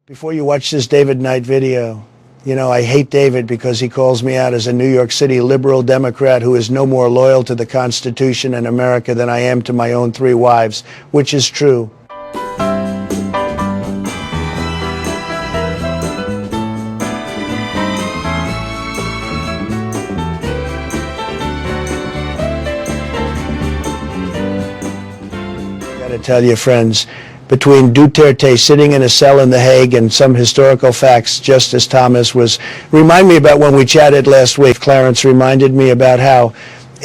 Before you watch this David Knight video, you know, I hate David because he calls me out as a New York City liberal Democrat who is no more loyal to the Constitution and America than I am to my own 3 wives, which is true. I gotta tell you, friends, between Duterte sitting in a cell in The Hague and some historical facts, Justice Thomas remind me about when we chatted last week. Clarence reminded me about how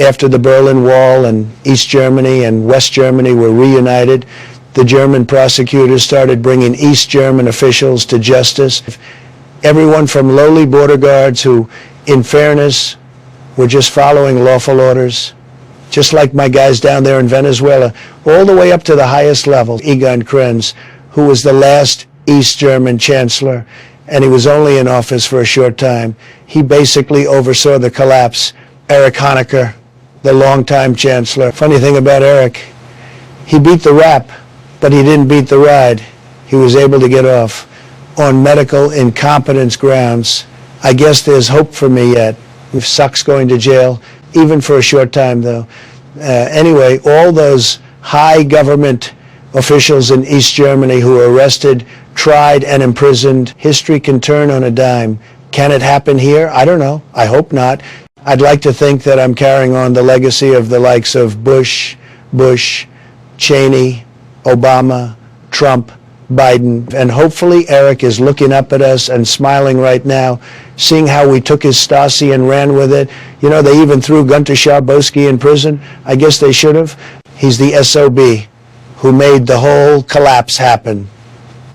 after the Berlin Wall and East Germany and West Germany were reunited, the German prosecutors started bringing East German officials to justice. Everyone from lowly border guards who, in fairness, were just following lawful orders, just like my guys down there in Venezuela, all the way up to the highest level, Egon Krenz, who was the last East German chancellor, and he was only in office for a short time. He basically oversaw the collapse. Erich Honecker, the longtime chancellor. Funny thing about Erich, he beat the rap, but he didn't beat the ride. He was able to get off on medical incompetence grounds. I guess there's hope for me yet. It sucks going to jail, even for a short time, though. Anyway, all those high government officials in East Germany who were arrested, tried, and imprisoned, history can turn on a dime. Can it happen here? I don't know. I hope not. I'd like to think that I'm carrying on the legacy of the likes of Bush, Cheney, Obama, Trump, Biden, and hopefully Erich is looking up at us and smiling right now, seeing how we took his Stasi and ran with it. You know, they even threw Gunter Schabowski in prison. I guess they should have. He's the SOB who made the whole collapse happen.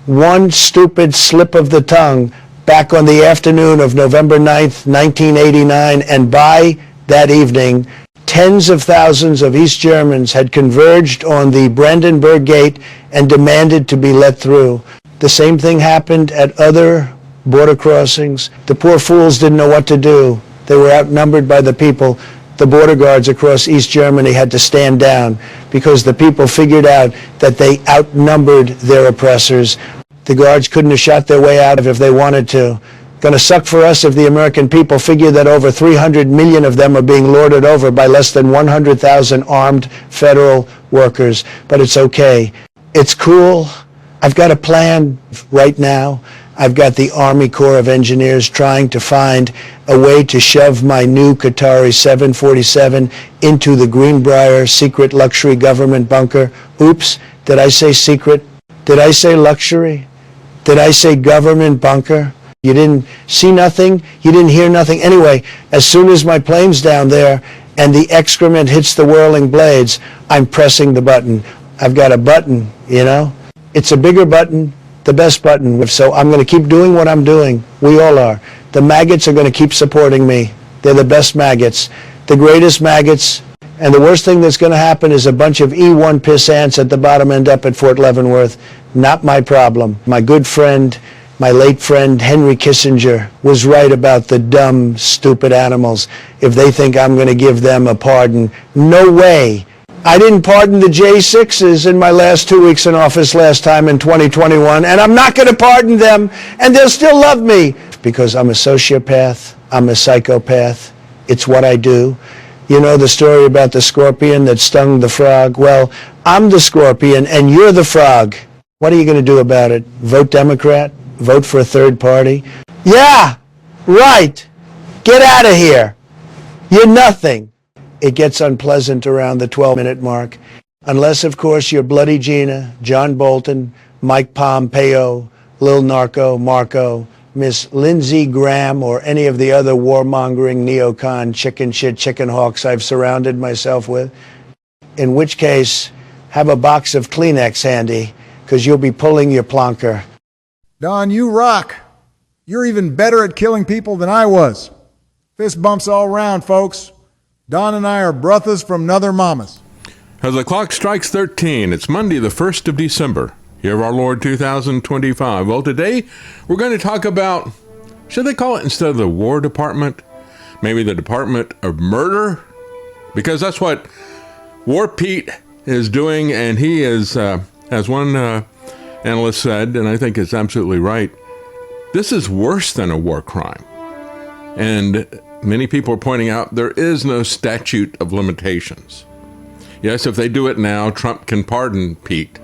One stupid slip of the tongue back on the afternoon of November 9th, 1989, and by that evening, tens of thousands of East Germans had converged on the Brandenburg Gate and demanded to be let through. The same thing happened at other border crossings. The poor fools didn't know what to do. They were outnumbered by the people. The border guards across East Germany had to stand down because the people figured out that they outnumbered their oppressors. The guards couldn't have shot their way out if they wanted to. Going to suck for us if the American people figure that over 300 million of them are being lorded over by less than 100,000 armed federal workers. But it's okay. It's cool. I've got a plan right now. I've got the Army Corps of Engineers trying to find a way to shove my new Qatari 747 into the Greenbrier secret luxury government bunker. Oops, did I say secret? Did I say luxury? Did I say government bunker? You didn't see nothing, you didn't hear nothing. Anyway, as soon as my plane's down there and the excrement hits the whirling blades, I'm pressing the button. I've got a button, you know? It's a bigger button, the best button. So I'm going to keep doing what I'm doing. We all are. The maggots are going to keep supporting me. They're the best maggots, the greatest maggots. And the worst thing that's going to happen is a bunch of E1 piss ants at the bottom end up at Fort Leavenworth. Not my problem. My good friend, my late friend Henry Kissinger was right about the dumb, stupid animals. If they think I'm going to give them a pardon, no way. I didn't pardon the J6s in my last 2 weeks in office last time in 2021, and I'm not going to pardon them, and they'll still love me because I'm a sociopath, I'm a psychopath. It's what I do. You know the story about the scorpion that stung the frog? Well, I'm the scorpion and you're the frog. What are you going to do about it? Vote Democrat? Vote for a third party? Yeah, right. Get out of here. You're nothing. It gets unpleasant around the 12-minute mark. Unless, of course, you're Bloody Gina, John Bolton, Mike Pompeo, Lil Narco, Marco, Miss Lindsey Graham, or any of the other warmongering neocon chicken shit chicken hawks I've surrounded myself with. In which case, have a box of Kleenex handy, because you'll be pulling your plonker. Don, you rock. You're even better at killing people than I was. Fist bumps all round, folks. Don and I are brothers from nother mamas. As the clock strikes 13, it's Monday, the 1st of December, year of our Lord 2025. Well, today we're going to talk about, should they call it instead of the War Department, maybe the Department of Murder? Because that's what War Pete is doing, and he is, as one analyst said, and I think it's absolutely right, this is worse than a war crime. And many people are pointing out there is no statute of limitations. Yes, if they do it now, Trump can pardon Pete,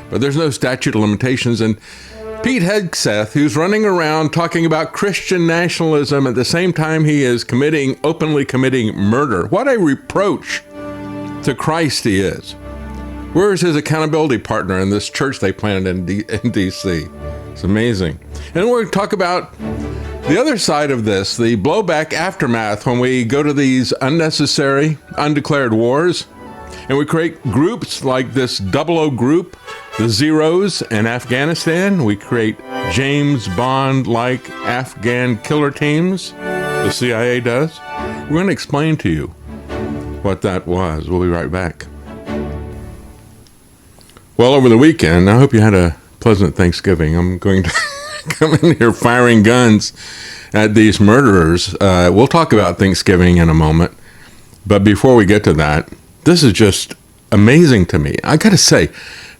but there's no statute of limitations. And Pete Hegseth, who's running around talking about Christian nationalism at the same time he is openly committing murder. What a reproach to Christ he is. Where is his accountability partner in this church they planted in D.C.? It's amazing. And we're going to talk about the other side of this, the blowback aftermath when we go to these unnecessary, undeclared wars, and we create groups like this 00 group, the Zeros in Afghanistan. We create James Bond-like Afghan killer teams. The CIA does. We're going to explain to you what that was. We'll be right back. Well, over the weekend, I hope you had a pleasant Thanksgiving. I'm going to come in here firing guns at these murderers. We'll talk about Thanksgiving in a moment. But before we get to that, this is just amazing to me. I got to say,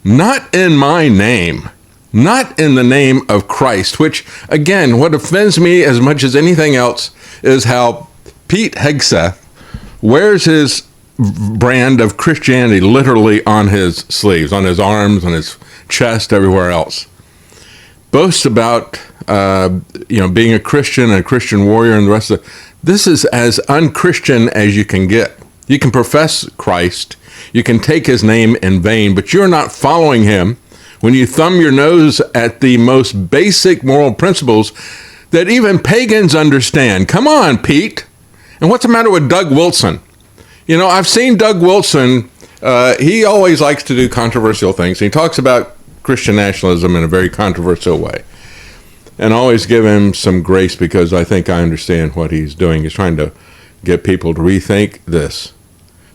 not in my name, not in the name of Christ, which, again, what offends me as much as anything else is how Pete Hegseth wears his brand of Christianity literally on his sleeves, on his arms, on his chest, everywhere else. Boasts about, being a Christian, a Christian warrior, and the rest of it. This is as unchristian as you can get. You can profess Christ, you can take his name in vain, but you're not following him when you thumb your nose at the most basic moral principles that even pagans understand. Come on, Pete. And what's the matter with Doug Wilson? You know, I've seen Doug Wilson. He always likes to do controversial things. He talks about Christian nationalism in a very controversial way. And I always give him some grace because I think I understand what he's doing. He's trying to get people to rethink this.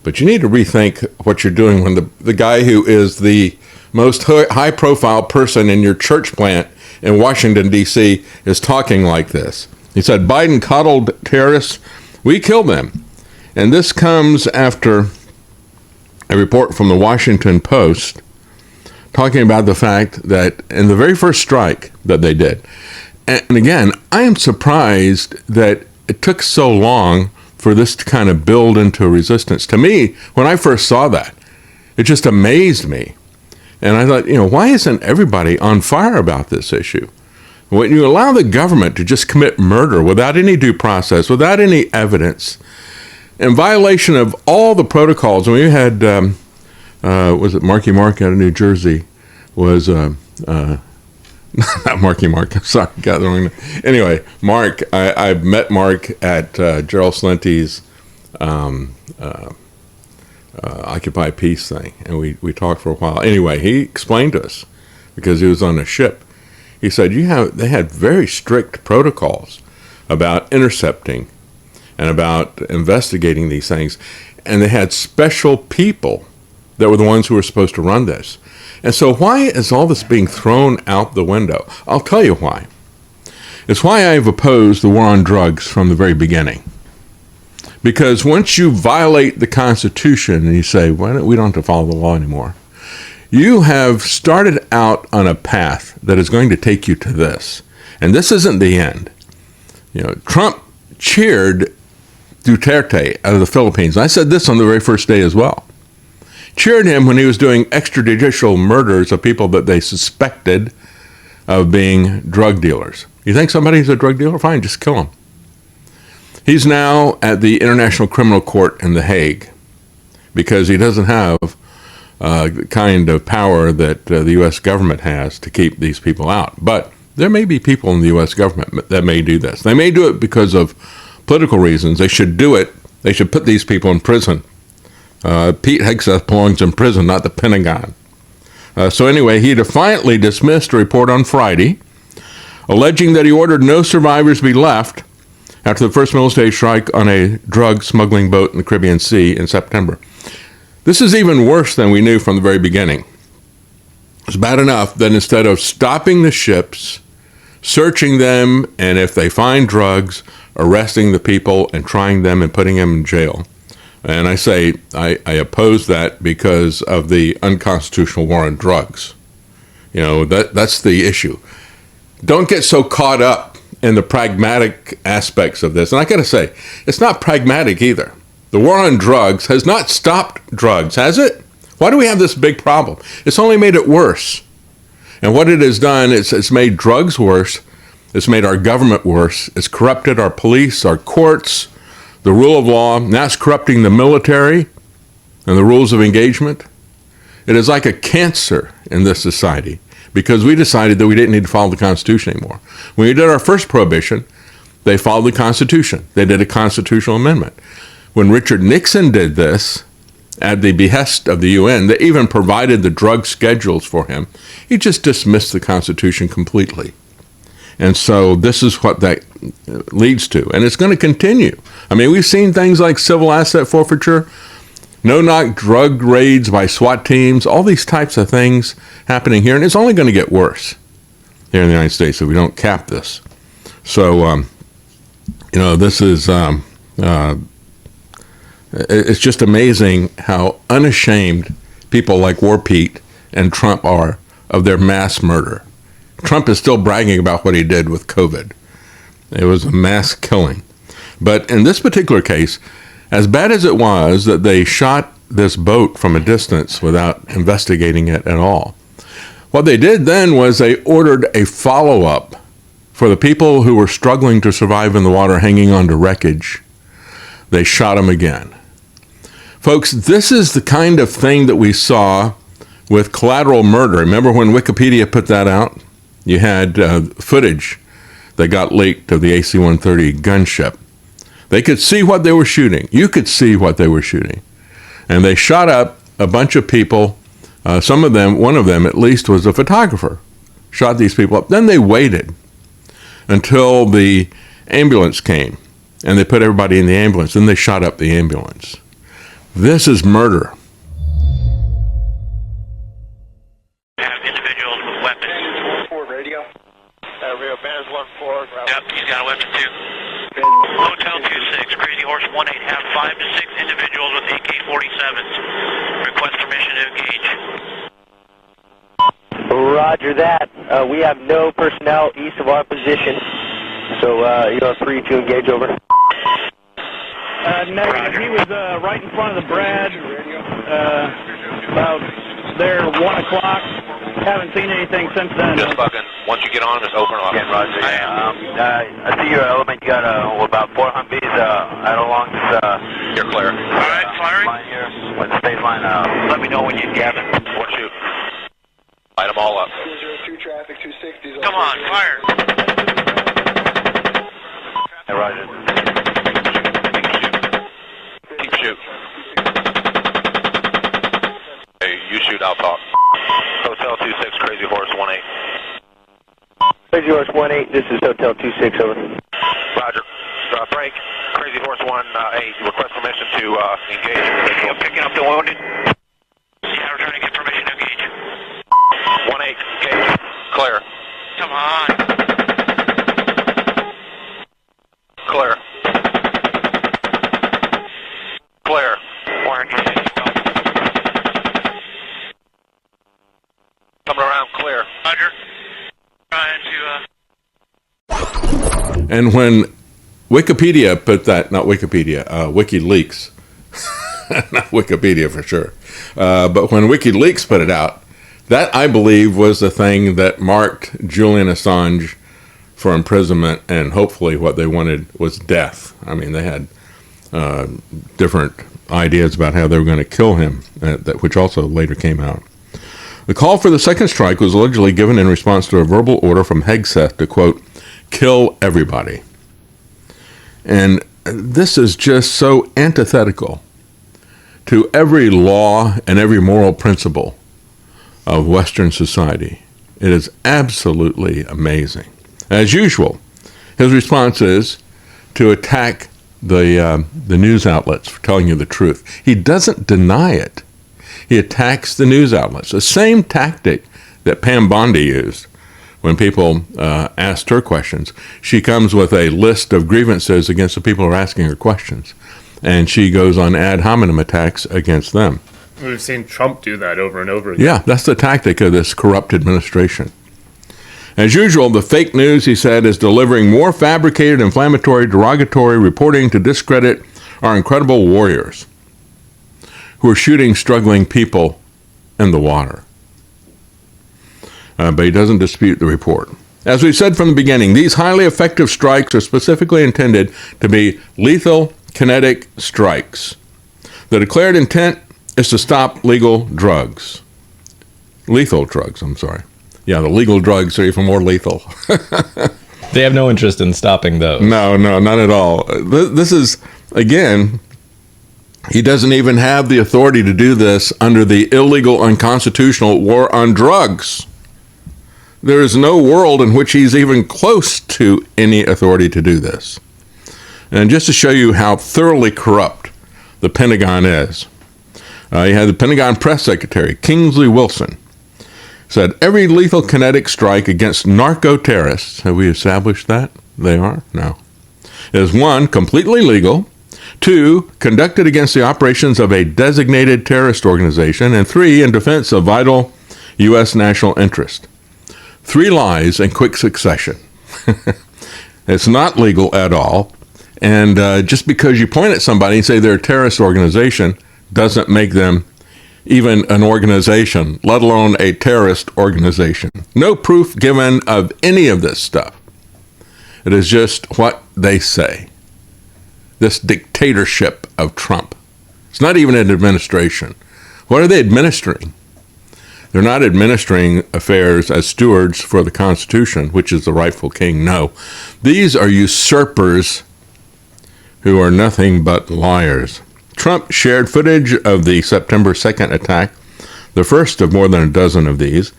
But you need to rethink what you're doing when the guy who is the most high-profile person in your church plant in Washington, D.C. is talking like this. He said, Biden coddled terrorists. We killed them. And this comes after a report from the Washington Post talking about the fact that in the very first strike that they did, and again, I am surprised that it took so long for this to kind of build into a resistance. To me, when I first saw that, it just amazed me. And I thought, why isn't everybody on fire about this issue? When you allow the government to just commit murder without any due process, without any evidence, in violation of all the protocols, and we had, was it Marky Mark out of New Jersey, was, not Marky Mark, I'm sorry, got the wrong name. Anyway, Mark, I met Mark at Gerald Slinty's Occupy Peace thing, and we talked for a while. Anyway, he explained to us, because he was on a ship, he said they had very strict protocols about intercepting and about investigating these things, and they had special people that were the ones who were supposed to run this. And so why is all this being thrown out the window? I'll tell you why. It's why I've opposed the war on drugs from the very beginning. Because once you violate the Constitution and you say, we don't have to follow the law anymore, you have started out on a path that is going to take you to this. And this isn't the end. Trump cheered Duterte out of the Philippines. I said this on the very first day as well. Cheered him when he was doing extrajudicial murders of people that they suspected of being drug dealers. You think somebody's a drug dealer? Fine, just kill him. He's now at the International Criminal Court in The Hague because he doesn't have the kind of power that the U.S. government has to keep these people out. But there may be people in the U.S. government that may do this. They may do it because of political reasons. They should do it. They should put these people in prison. Pete Hegseth belongs in prison, not the Pentagon. So anyway, he defiantly dismissed a report on Friday, alleging that he ordered no survivors be left after the first military strike on a drug smuggling boat in the Caribbean Sea in September. This is even worse than we knew from the very beginning. It's bad enough that instead of stopping the ships, searching them, and if they find drugs, arresting the people and trying them and putting them in jail. And I say I oppose that because of the unconstitutional war on drugs. That's the issue. Don't get so caught up in the pragmatic aspects of this. And I got to say, it's not pragmatic either. The war on drugs has not stopped drugs, has it? Why do we have this big problem? It's only made it worse. And what it has done is it's made drugs worse. It's made our government worse. It's corrupted our police, our courts, the rule of law. Now it's corrupting the military and the rules of engagement. It is like a cancer in this society because we decided that we didn't need to follow the Constitution anymore. When we did our first prohibition, they followed the Constitution. They did a constitutional amendment. When Richard Nixon did this, at the behest of the UN, they even provided the drug schedules for him. He just dismissed the Constitution completely. And so this is what that leads to. And it's going to continue. I mean, we've seen things like civil asset forfeiture, no-knock drug raids by SWAT teams, all these types of things happening here. And it's only going to get worse here in the United States if we don't cap this. So, this is... it's just amazing how unashamed people like War Pete and Trump are of their mass murder. Trump is still bragging about what he did with COVID. It was a mass killing. But in this particular case, as bad as it was that they shot this boat from a distance without investigating it at all, what they did then was they ordered a follow-up for the people who were struggling to survive in the water hanging on to wreckage. They shot them again. Folks, this is the kind of thing that we saw with Collateral Murder. Remember when Wikipedia put that out? You had footage that got leaked of the AC-130 gunship. They could see what they were shooting. You could see what they were shooting. And they shot up a bunch of people. Some of them, one of them at least, was a photographer. Shot these people up. Then they waited until the ambulance came. And they put everybody in the ambulance. Then they shot up the ambulance. This is murder. Have individuals with weapons. 4 radio. Rio Banners 1-4. Yep, he's got a weapon too. Hotel 26, Crazy Horse 18, have 5 to 6 individuals with AK-47s. Request permission to engage. Roger that. We have no personnel east of our position, so you are free to engage over. Negative. He was right in front of the Brad, about there 1 o'clock. Haven't seen anything since then. Just fucking, once you get on, just open them up. Again, Roger. I see your element. You got about 4 Humvees out along this. You're clear. All right, firing. Line here. When the state line, let me know when you get it. One shoot. Light them all up. 202 traffic, 260. Come on, fire. Hey, Roger. Keep shoot. Hey, you shoot, I'll talk. Hotel 26, Crazy Horse 18. Crazy Horse 18, this is Hotel 26, over. Roger. Break. Crazy Horse 18, request permission to engage. Picking up the wounded. Yeah, we're trying to get permission to engage. 18, engage. Clear. Come on. Clear. Clear. We're engaged. Coming around, clear. Roger. Trying to, And when Wikipedia put that, not Wikipedia, WikiLeaks, not Wikipedia for sure, but when WikiLeaks put it out, that I believe was the thing that marked Julian Assange for imprisonment, and hopefully what they wanted was death. I mean, they had different ideas about how they were going to kill him, which also later came out. The call for the second strike was allegedly given in response to a verbal order from Hegseth to, quote, kill everybody. And this is just so antithetical to every law and every moral principle of Western society. It is absolutely amazing. As usual, his response is to attack the news outlets for telling you the truth. He doesn't deny it. He attacks the news outlets. The same tactic that Pam Bondi used when people asked her questions. She comes with a list of grievances against the people who are asking her questions, and she goes on ad hominem attacks against them. We've seen Trump do that over and over again. Yeah, that's the tactic of this corrupt administration. As usual, the fake news, he said, is delivering more fabricated, inflammatory, derogatory reporting to discredit our incredible warriors who are shooting struggling people in the water. But he doesn't dispute the report. As we said from the beginning, these highly effective strikes are specifically intended to be lethal kinetic strikes. The declared intent is to stop legal drugs. Lethal drugs, I'm sorry. Yeah, the legal drugs are even more lethal. They have no interest in stopping those. No, not at all. This is, again, he doesn't even have the authority to do this under the illegal, unconstitutional war on drugs. There is no world in which he's even close to any authority to do this. And just to show you how thoroughly corrupt the Pentagon is, you had the Pentagon press secretary, Kingsley Wilson, said every lethal kinetic strike against narco-terrorists, have we established that? They are? No. Is 1, completely legal, 2, conducted against the operations of a designated terrorist organization, and 3, in defense of vital U.S. national interest. 3 lies in quick succession. It's not legal at all. And just because you point at somebody and say they're a terrorist organization doesn't make them even an organization, let alone a terrorist organization. No proof given of any of this stuff. It is just what they say. This dictatorship of Trump. It's not even an administration. What are they administering? They're not administering affairs as stewards for the Constitution, which is the rightful king. No. These are usurpers who are nothing but liars. Trump shared footage of the September 2nd attack, the first of more than a dozen of these,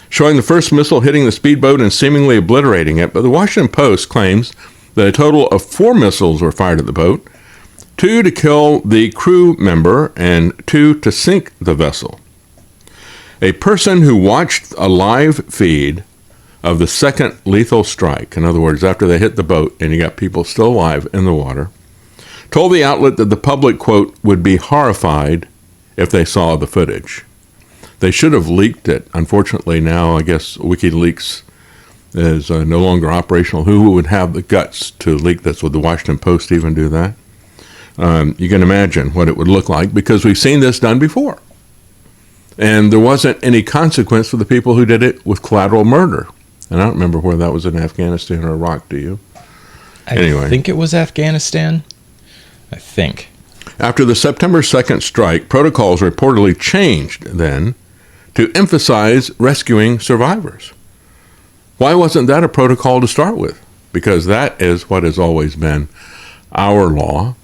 showing the first missile hitting the speedboat and seemingly obliterating it. But the Washington Post claims that a total of 4 missiles were fired at the boat, 2 to kill the crew member and 2 to sink the vessel. A person who watched a live feed of the second lethal strike, in other words, after they hit the boat and you got people still alive in the water, told the outlet that the public, quote, would be horrified if they saw the footage. They should have leaked it. Unfortunately, now I guess WikiLeaks is no longer operational. Who would have the guts to leak this? Would the Washington Post even do that? You can imagine what it would look like because we've seen this done before. And there wasn't any consequence for the people who did it with collateral murder. And I don't remember whether that was in Afghanistan or Iraq, do you? Anyway. I think it was Afghanistan. I think. After the September 2nd strike, protocols reportedly changed then to emphasize rescuing survivors. Why wasn't that a protocol to start with? Because that is what has always been our law,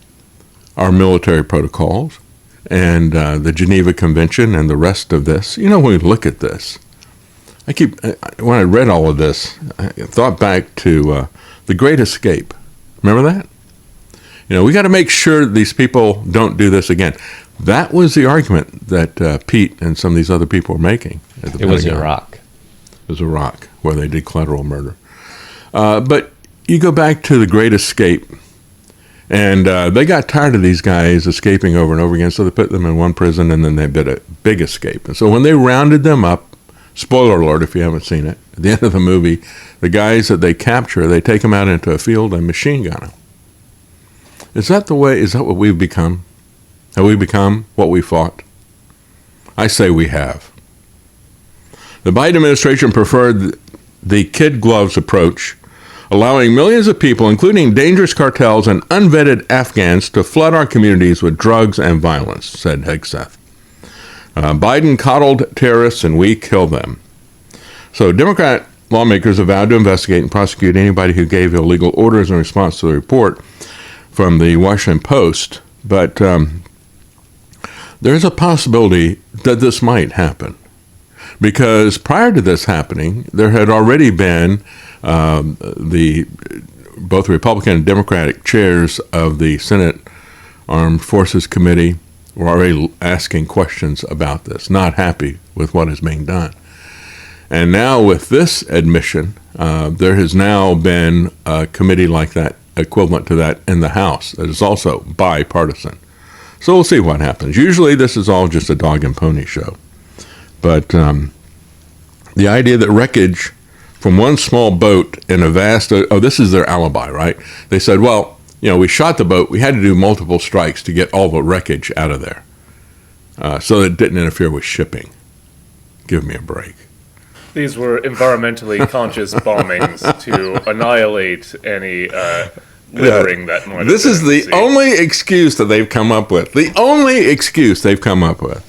our military protocols, and the Geneva Convention and the rest of this. You know, when we look at this, when I read all of this, I thought back to The Great Escape. Remember that? You know, we got to make sure these people don't do this again. That was the argument that Pete and some of these other people were making. It was Iraq. It was Iraq, where they did collateral murder. But you go back to The Great Escape, and they got tired of these guys escaping over and over again, so they put them in one prison, and then they did a big escape. And so when they rounded them up, spoiler alert if you haven't seen it, at the end of the movie, the guys that they capture, they take them out into a field and machine gun them. Is that what we've become? Have we become what we fought? I say we have. The Biden administration preferred the kid gloves approach, allowing millions of people, including dangerous cartels and unvetted Afghans, to flood our communities with drugs and violence, said Hegseth. Biden coddled terrorists and we kill them. So Democrat lawmakers have vowed to investigate and prosecute anybody who gave illegal orders in response to the report from the Washington Post, but there's a possibility that this might happen. Because prior to this happening, there had already been both Republican and Democratic chairs of the Senate Armed Forces Committee were already asking questions about this, not happy with what is being done. And now with this admission, there has now been a committee like that, equivalent to that in the House, that is also bipartisan. So we'll see what happens. Usually this is all just a dog and pony show. But the idea that wreckage from one small boat in a vast, this is their alibi, right? They said, well, we shot the boat. We had to do multiple strikes to get all the wreckage out of there. So that it didn't interfere with shipping. Give me a break. These were environmentally conscious bombings to annihilate any littering that might. This is the only excuse that they've come up with. The only excuse they've come up with.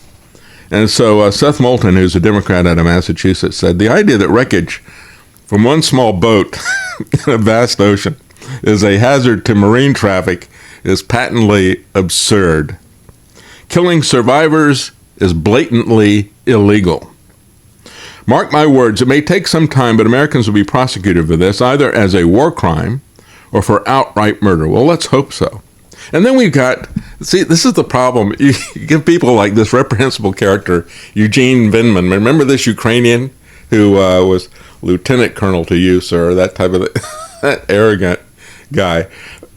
And so Seth Moulton, who's a Democrat out of Massachusetts, said the idea that wreckage from one small boat in a vast ocean is a hazard to marine traffic is patently absurd. Killing survivors is blatantly illegal. Mark my words, it may take some time, but Americans will be prosecuted for this, either as a war crime or for outright murder. Well, let's hope so. And then we've got, see, this is the problem. You give people like this reprehensible character, Eugene Vindman. Remember this Ukrainian who was lieutenant colonel to you, sir, that type of that arrogant guy.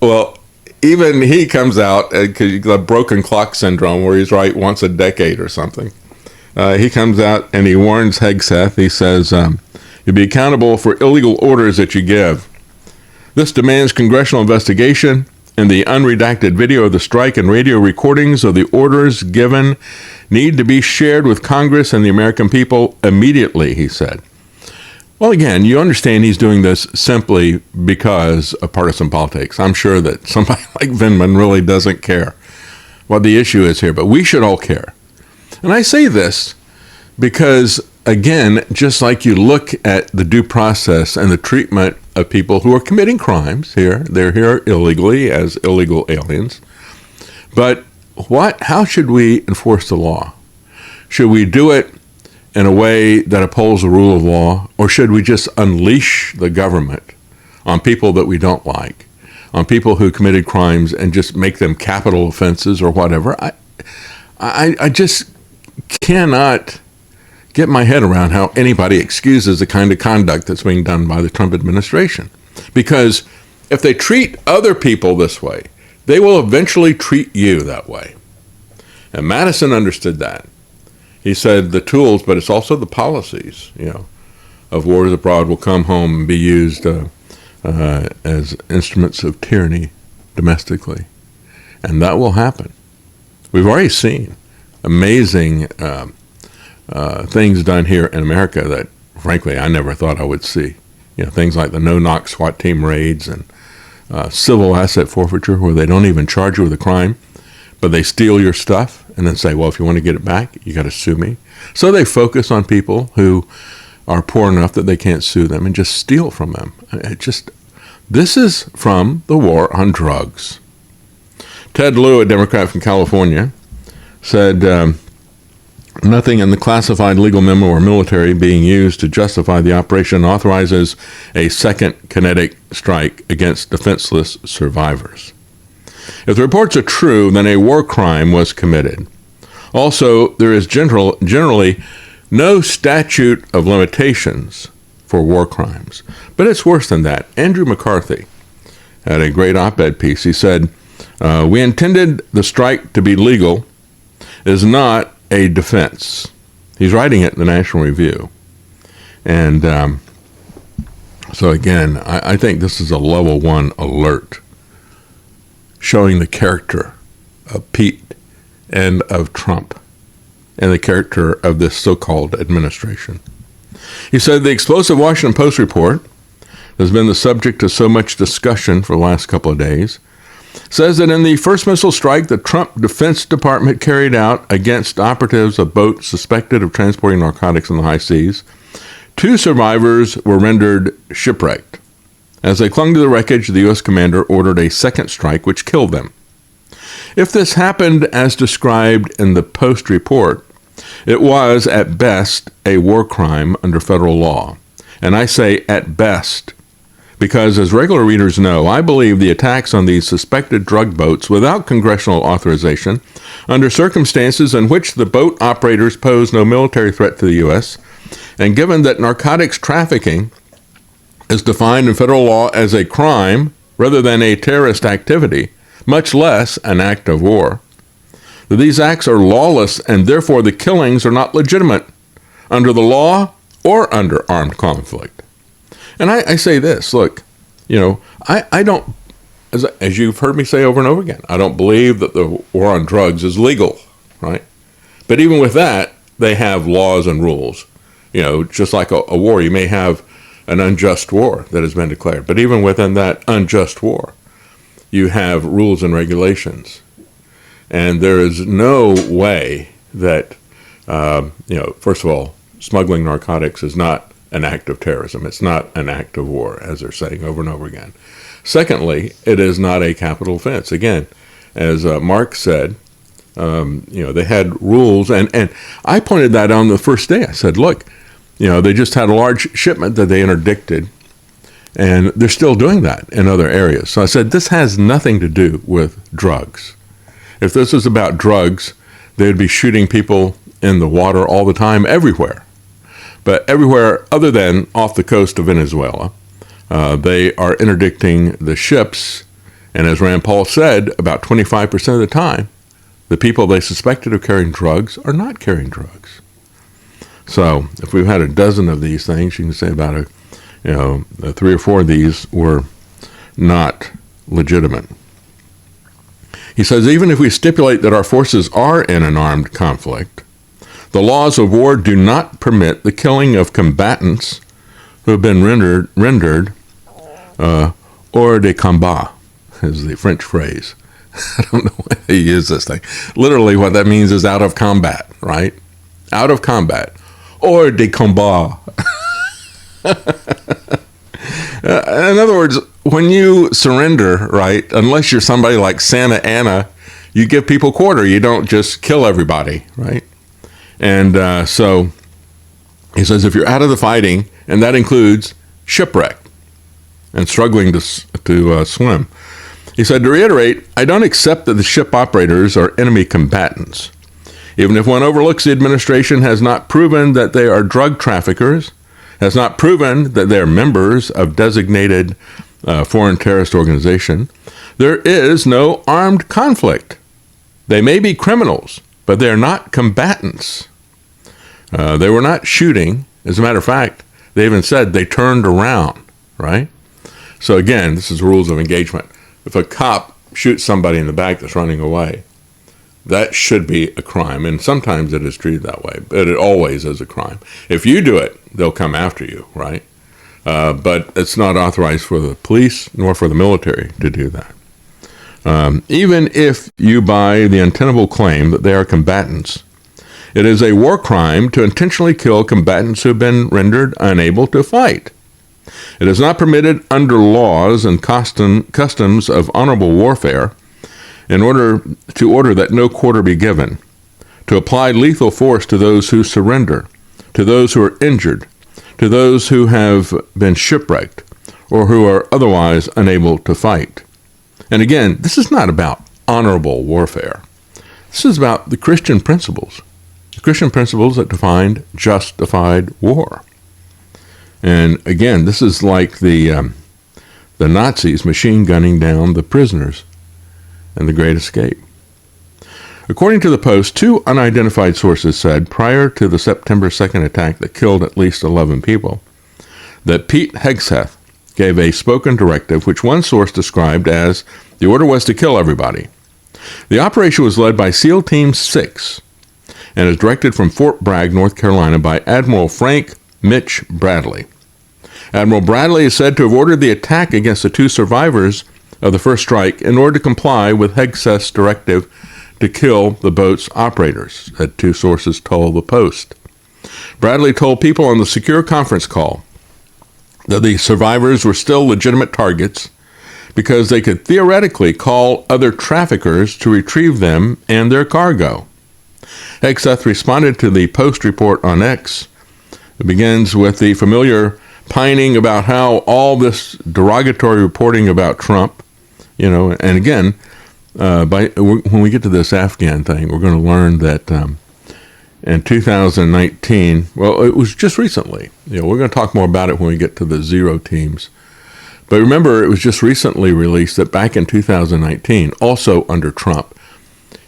Well, even he comes out, the broken clock syndrome, where he's right once a decade or something. He comes out and he warns Hegseth. He says, you'll be accountable for illegal orders that you give. This demands congressional investigation, and the unredacted video of the strike and radio recordings of the orders given need to be shared with Congress and the American people immediately, he said. Well, again, you understand he's doing this simply because of partisan politics. I'm sure that somebody like Vindman really doesn't care what the issue is here, but we should all care. And I say this because, again, just like you look at the due process and the treatment of people who are committing crimes here, they're here illegally as illegal aliens. But how should we enforce the law? Should we do it in a way that upholds the rule of law, or should we just unleash the government on people that we don't like, on people who committed crimes, and just make them capital offenses or whatever? I just cannot get my head around how anybody excuses the kind of conduct that's being done by the Trump administration. Because if they treat other people this way, they will eventually treat you that way. And Madison understood that. He said the tools, but it's also the policies, of wars abroad will come home and be used as instruments of tyranny domestically. And that will happen. We've already seen amazing things done here in America that, frankly, I never thought I would see. Things like the no-knock SWAT team raids and civil asset forfeiture, where they don't even charge you with a crime, but they steal your stuff and then say, well, if you want to get it back, you got to sue me. So they focus on people who are poor enough that they can't sue them and just steal from them. This is from the war on drugs. Ted Lieu, a Democrat from California, said nothing in the classified legal memo or military being used to justify the operation authorizes a second kinetic strike against defenseless survivors. If the reports are true, then a war crime was committed. Also, there is generally no statute of limitations for war crimes. But it's worse than that. Andrew McCarthy had a great op-ed piece. He said, we intended the strike to be legal is not a defense. He's writing it in the National Review. And so again, I think this is a level 1 alert showing the character of Pete and of Trump and the character of this so-called administration. He said the explosive Washington Post report has been the subject of so much discussion for the last couple of days, says that in the first missile strike the Trump Defense Department carried out against operatives of boats suspected of transporting narcotics in the high seas, 2 survivors were rendered shipwrecked. As they clung to the wreckage, the U.S. commander ordered a second strike, which killed them. If this happened as described in the Post report, it was, at best, a war crime under federal law. And I say at best, because as regular readers know, I believe the attacks on these suspected drug boats without congressional authorization, under circumstances in which the boat operators pose no military threat to the U.S., and given that narcotics trafficking is defined in federal law as a crime rather than a terrorist activity, much less an act of war, that these acts are lawless and therefore the killings are not legitimate under the law or under armed conflict. And I say this, look, I don't, as you've heard me say over and over again, I don't believe that the war on drugs is legal, right? But even with that, they have laws and rules. Just like a war, you may have an unjust war that has been declared. But even within that unjust war, you have rules and regulations. And there is no way that, first of all, smuggling narcotics is not an act of terrorism. It's not an act of war, as they're saying over and over again. Secondly, it is not a capital offense. Again, as Mark said, they had rules. And I pointed that out on the first day. I said, look, they just had a large shipment that they interdicted, and they're still doing that in other areas. So I said, this has nothing to do with drugs. If this was about drugs, they'd be shooting people in the water all the time, everywhere. But everywhere other than off the coast of Venezuela, they are interdicting the ships. And as Rand Paul said, about 25% of the time, the people they suspected of carrying drugs are not carrying drugs. So if we've had a dozen of these things, you can say about 3 or 4 of these were not legitimate. He says, even if we stipulate that our forces are in an armed conflict, the laws of war do not permit the killing of combatants who have been rendered hors de combat, is the French phrase. I don't know why they use this thing. Literally what that means is out of combat, right? Out of combat. Hors de combat. In other words, when you surrender, right, unless you're somebody like Santa Anna, you give people quarter. You don't just kill everybody, right? And so he says if you're out of the fighting, and that includes shipwreck and struggling to swim. He said, to reiterate, I don't accept that the ship operators are enemy combatants. Even if one overlooks the administration has not proven that they are drug traffickers, has not proven that they're members of designated foreign terrorist organization, there is no armed conflict. They may be criminals, but they're not combatants. They were not shooting. As a matter of fact, they even said they turned around, right? So again, this is rules of engagement. If a cop shoots somebody in the back that's running away, that should be a crime. And sometimes it is treated that way, but it always is a crime. If you do it, they'll come after you, right? But it's not authorized for the police nor for the military to do that. Even if you buy the untenable claim that they are combatants, it is a war crime to intentionally kill combatants who have been rendered unable to fight. It is not permitted under laws and customs of honorable warfare in order that no quarter be given, to apply lethal force to those who surrender, to those who are injured, to those who have been shipwrecked, or who are otherwise unable to fight. And again, this is not about honorable warfare. This is about the Christian principles that defined justified war. And again, this is like the Nazis machine gunning down the prisoners and the Great Escape. According to the Post, 2 unidentified sources said prior to the September 2nd attack that killed at least 11 people, that Pete Hegseth gave a spoken directive which one source described as the order was to kill everybody. The operation was led by SEAL Team 6 and is directed from Fort Bragg, North Carolina by Admiral Frank Mitch Bradley. Admiral Bradley is said to have ordered the attack against the 2 survivors of the first strike in order to comply with Hegseth's directive to kill the boat's operators, said 2 sources told the Post. Bradley told people on the secure conference call that the survivors were still legitimate targets because they could theoretically call other traffickers to retrieve them and their cargo. Hegseth responded to the Post report on X. It begins with the familiar pining about how all this derogatory reporting about Trump, and again, when we get to this Afghan thing, we're going to learn that in 2019, well, it was just recently, we're going to talk more about it when we get to the zero teams. But remember, it was just recently released that back in 2019, also under Trump,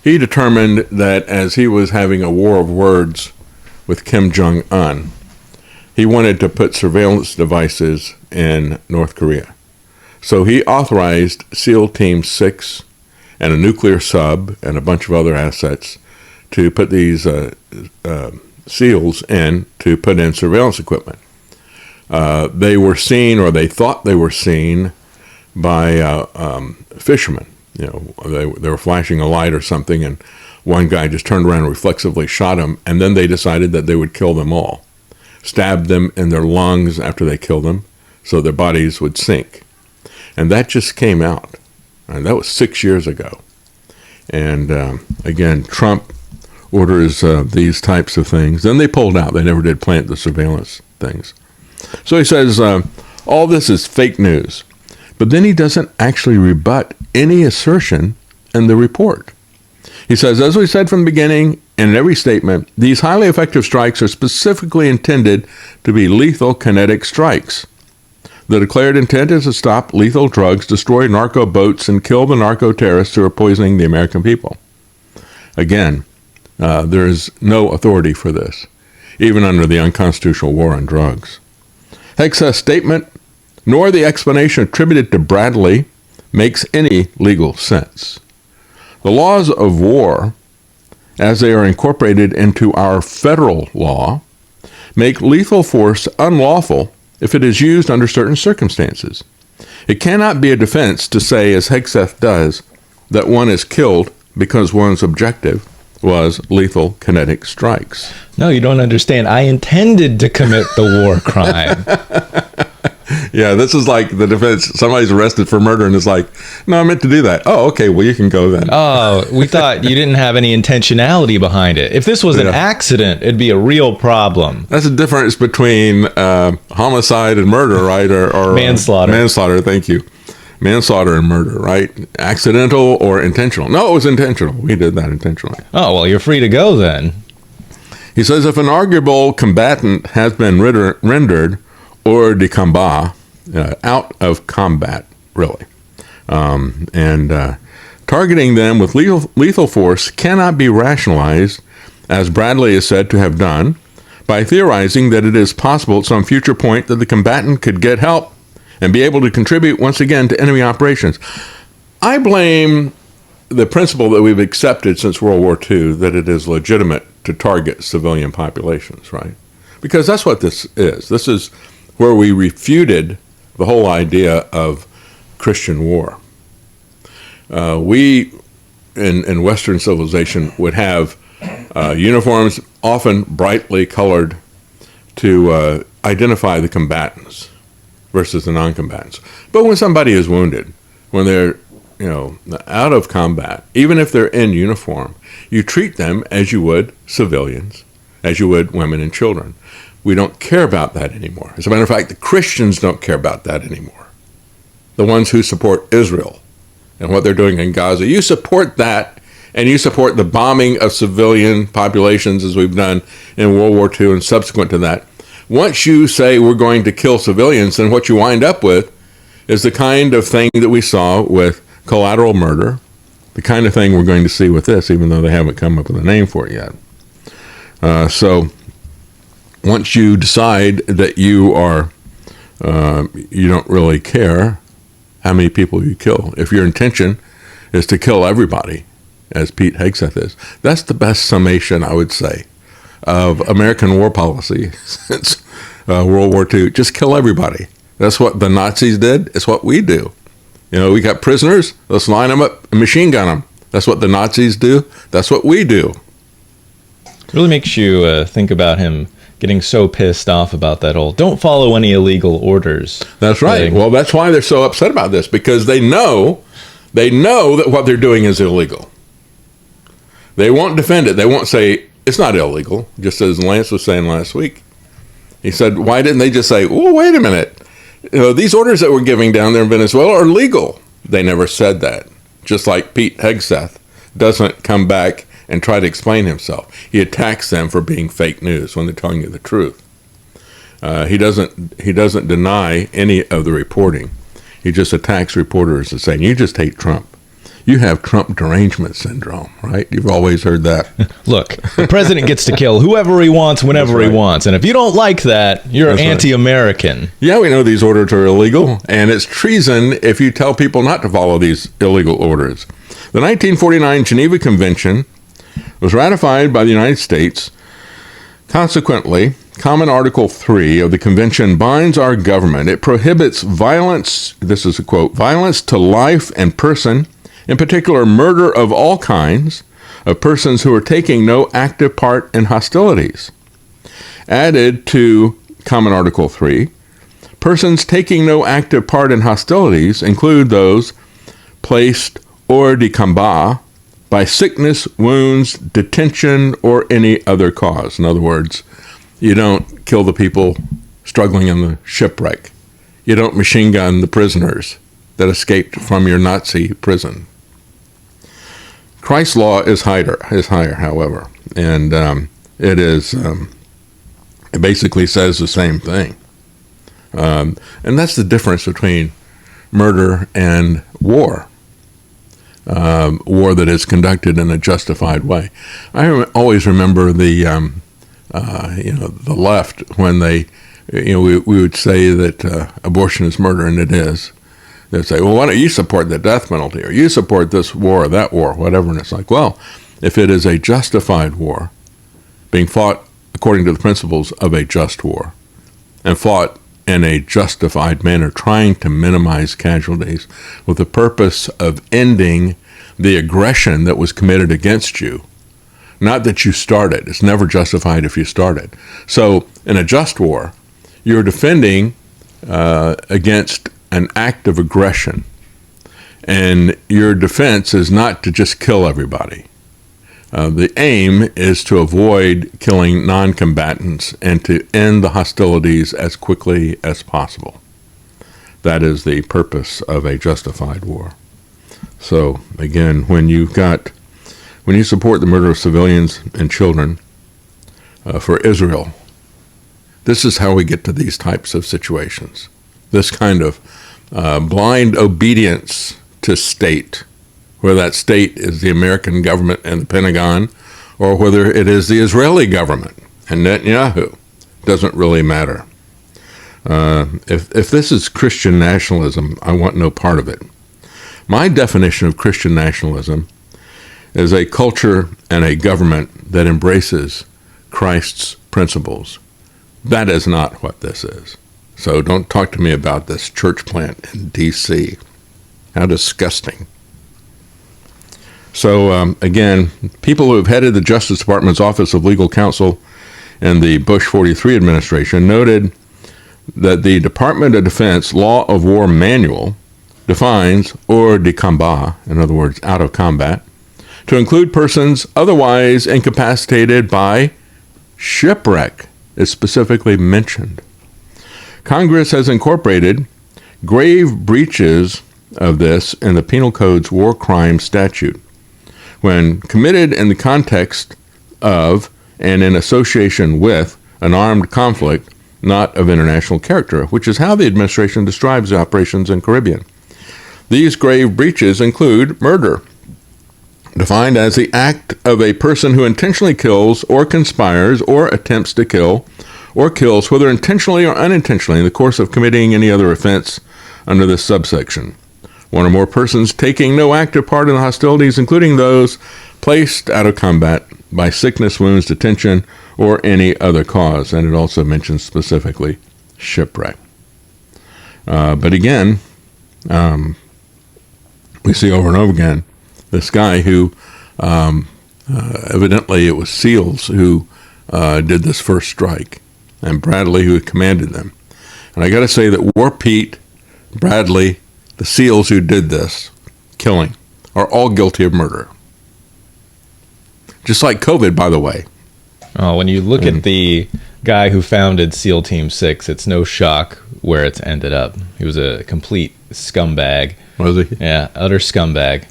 he determined that as he was having a war of words with Kim Jong-un, he wanted to put surveillance devices in North Korea. So he authorized SEAL Team 6 and a nuclear sub and a bunch of other assets to put these SEALs in to put in surveillance equipment. They were seen, or they thought they were seen, by fishermen. You know, they were flashing a light or something, and one guy just turned around and reflexively shot him, and then they decided that they would kill them all, stabbed them in their lungs after they killed them, so their bodies would sink. And that just came out. And that was 6 years ago. And again, Trump orders these types of things. Then they pulled out. They never did plant the surveillance things. So he says, all this is fake news. But then he doesn't actually rebut any assertion in the report. He says, as we said from the beginning, and in every statement, these highly effective strikes are specifically intended to be lethal kinetic strikes. The declared intent is to stop lethal drugs, destroy narco boats, and kill the narco terrorists who are poisoning the American people. Again, there is no authority for this, even under the unconstitutional war on drugs. Hegseth's statement, nor the explanation attributed to Bradley, makes any legal sense. The laws of war, as they are incorporated into our federal law, make lethal force unlawful if it is used under certain circumstances. It cannot be a defense to say, as Hegseth does, that one is killed because one's objective was lethal kinetic strikes. No, you don't understand. I intended to commit the war crime. Yeah, this is like the defense. Somebody's arrested for murder and it's like, no, I meant to do that. Oh, okay, well, you can go then. Oh, we thought you didn't have any intentionality behind it. If this was an accident, it'd be a real problem. That's the difference between homicide and murder, right? Or manslaughter. Manslaughter, thank you. Manslaughter and murder, right? Accidental or intentional? No, it was intentional. We did that intentionally. Oh, well, you're free to go then. He says, if an arguable combatant has been rendered hors de combat, out of combat, really, and targeting them with lethal force cannot be rationalized, as Bradley is said to have done, by theorizing that it is possible at some future point that the combatant could get help and be able to contribute once again to enemy operations. I blame the principle that we've accepted since World War II, that it is legitimate to target civilian populations, right? Because that's what this is. This is where we refuted the whole idea of Christian war. We, in Western civilization, would have uniforms often brightly colored to identify the combatants versus the non-combatants. But when somebody is wounded, when they're out of combat, even if they're in uniform, you treat them as you would civilians, as you would women and children. We don't care about that anymore. As a matter of fact, the Christians don't care about that anymore. The ones who support Israel and what they're doing in Gaza, you support that, and you support the bombing of civilian populations as we've done in World War II and subsequent to that. Once you say we're going to kill civilians, then what you wind up with is the kind of thing that we saw with Collateral Murder, the kind of thing we're going to see with this, even though they haven't come up with a name for it yet. So once you decide that you don't really care how many people you kill, if your intention is to kill everybody, as Pete Hegseth is, that's the best summation, I would say, of American war policy since World War II. Just kill everybody. That's what the Nazis did. It's what we do. We got prisoners. Let's line them up and machine gun them. That's what the Nazis do. That's what we do. It really makes you think about him getting so pissed off about that whole don't follow any illegal orders. That's right. thing. Well, that's why they're so upset about this, because they know that what they're doing is illegal. They won't defend it. They won't say it's not illegal, just as Lance was saying last week. He said, why didn't they just say, oh, wait a minute. These orders that we're giving down there in Venezuela are legal. They never said that. Just like Pete Hegseth doesn't come back and try to explain himself. He attacks them for being fake news when they're telling you the truth. He doesn't deny any of the reporting. He just attacks reporters and saying, you just hate Trump. You have Trump derangement syndrome, right? You've always heard that. Look, the president gets to kill whoever he wants, whenever he wants. And if you don't like that, you're anti-American. Yeah, we know these orders are illegal, and it's treason if you tell people not to follow these illegal orders. The 1949 Geneva Convention was ratified by the United States. Consequently, Common Article 3 of the Convention binds our government. It prohibits violence, this is a quote, violence to life and person, in particular murder of all kinds, of persons who are taking no active part in hostilities. Added to Common Article 3, persons taking no active part in hostilities include those placed hors de combat by sickness, wounds, detention, or any other cause. In other words, you don't kill the people struggling in the shipwreck. You don't machine gun the prisoners that escaped from your Nazi prison. Christ's law is higher, however, and it basically says the same thing. And that's the difference between murder and war. War that is conducted in a justified way. I always remember the left when they, we would say that abortion is murder, and it is. They'd say, well, why don't you support the death penalty, or you support this war or that war, whatever. And it's like, well, if it is a justified war, being fought according to the principles of a just war, and fought in a justified manner, trying to minimize casualties with the purpose of ending the aggression that was committed against you. Not that you started. It's never justified if you started. So in a just war, you're defending against an act of aggression. And your defense is not to just kill everybody. The aim is to avoid killing non-combatants and to end the hostilities as quickly as possible. That is the purpose of a justified war. So, again, when you support the murder of civilians and children for Israel, this is how we get to these types of situations. This kind of blind obedience to state, whether that state is the American government and the Pentagon, or whether it is the Israeli government and Netanyahu. Doesn't really matter. If this is Christian nationalism, I want no part of it. My definition of Christian nationalism is a culture and a government that embraces Christ's principles. That is not what this is. So don't talk to me about this church plant in D.C. How disgusting. So, again, people who have headed the Justice Department's Office of Legal Counsel in the Bush 43 administration noted that the Department of Defense Law of War Manual defines hors de combat, in other words, out of combat, to include persons otherwise incapacitated by shipwreck, is specifically mentioned. Congress has incorporated grave breaches of this in the Penal Code's War Crimes Statute, when committed in the context of and in association with an armed conflict not of international character, which is how the administration describes the operations in Caribbean. These grave breaches include murder, defined as the act of a person who intentionally kills or conspires or attempts to kill or kills, whether intentionally or unintentionally, in the course of committing any other offense under this subsection. One or more persons taking no active part in the hostilities, including those placed out of combat by sickness, wounds, detention, or any other cause. And it also mentions specifically shipwreck. But again, we see over and over again this guy who, evidently it was SEALs who did this first strike, and Bradley who commanded them. And I got to say that War Pete, Bradley, the SEALs who did this killing are all guilty of murder. Just like COVID, by the way. Oh, when you look at the guy who founded SEAL Team 6, it's no shock where it's ended up. He was a complete scumbag. Was he? Yeah, utter scumbag.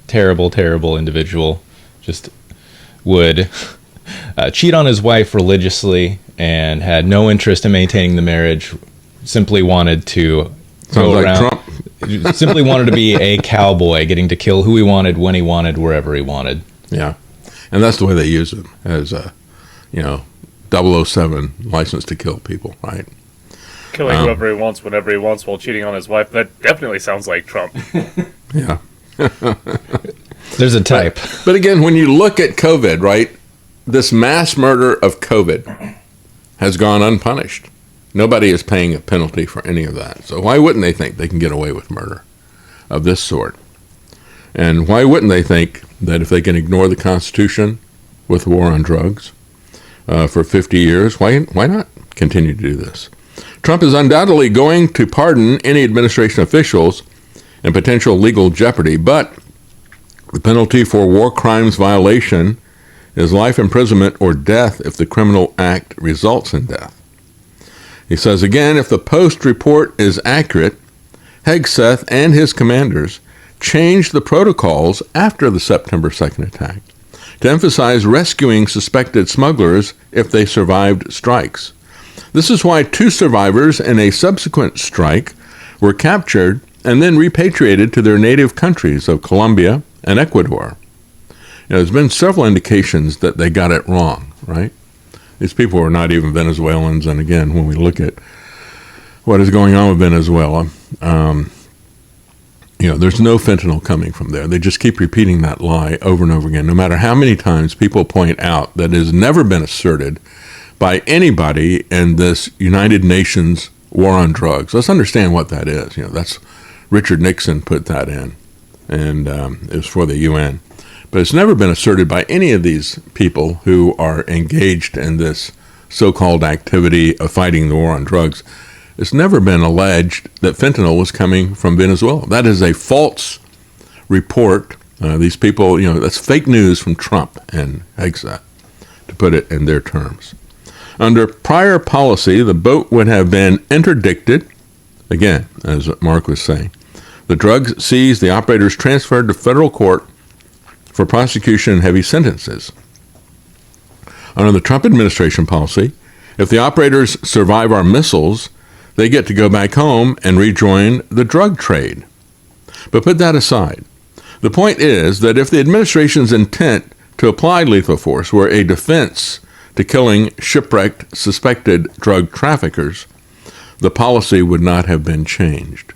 Terrible, terrible individual. Just would cheat on his wife religiously and had no interest in maintaining the marriage. Simply wanted to Sounds like around. Trump. simply wanted to be a cowboy, getting to kill who he wanted, when he wanted, wherever he wanted. Yeah. And that's the way they use it, as a, 007 license to kill people, right? Killing whoever he wants, whenever he wants, while cheating on his wife. That definitely sounds like Trump. Yeah. There's a type. But again, when you look at COVID, right, this mass murder of COVID has gone unpunished. Nobody is paying a penalty for any of that. So why wouldn't they think they can get away with murder of this sort? And why wouldn't they think that if they can ignore the Constitution with the war on drugs for 50 years, why not continue to do this? Trump is undoubtedly going to pardon any administration officials in potential legal jeopardy, but the penalty for war crimes violation is life imprisonment or death if the criminal act results in death. He says again, if the Post report is accurate, Hegseth and his commanders changed the protocols after the September 2nd attack to emphasize rescuing suspected smugglers if they survived strikes. This is why 2 survivors in a subsequent strike were captured and then repatriated to their native countries of Colombia and Ecuador. There's been several indications that they got it wrong, right? These people are not even Venezuelans, and again, when we look at what is going on with Venezuela, there's no fentanyl coming from there. They just keep repeating that lie over and over again, no matter how many times people point out that it has never been asserted by anybody in this United Nations war on drugs. Let's understand what that is. That's Richard Nixon put that in, and it was for the UN. But it's never been asserted by any of these people who are engaged in this so-called activity of fighting the war on drugs. It's never been alleged that fentanyl was coming from Venezuela. That is a false report. These people, that's fake news from Trump and Hegseth, to put it in their terms. Under prior policy, the boat would have been interdicted. Again, as Mark was saying, the drugs seized, the operators transferred to federal court for prosecution and heavy sentences. Under the Trump administration policy, if the operators survive our missiles, they get to go back home and rejoin the drug trade. But put that aside. The point is that if the administration's intent to apply lethal force were a defense to killing shipwrecked suspected drug traffickers, the policy would not have been changed.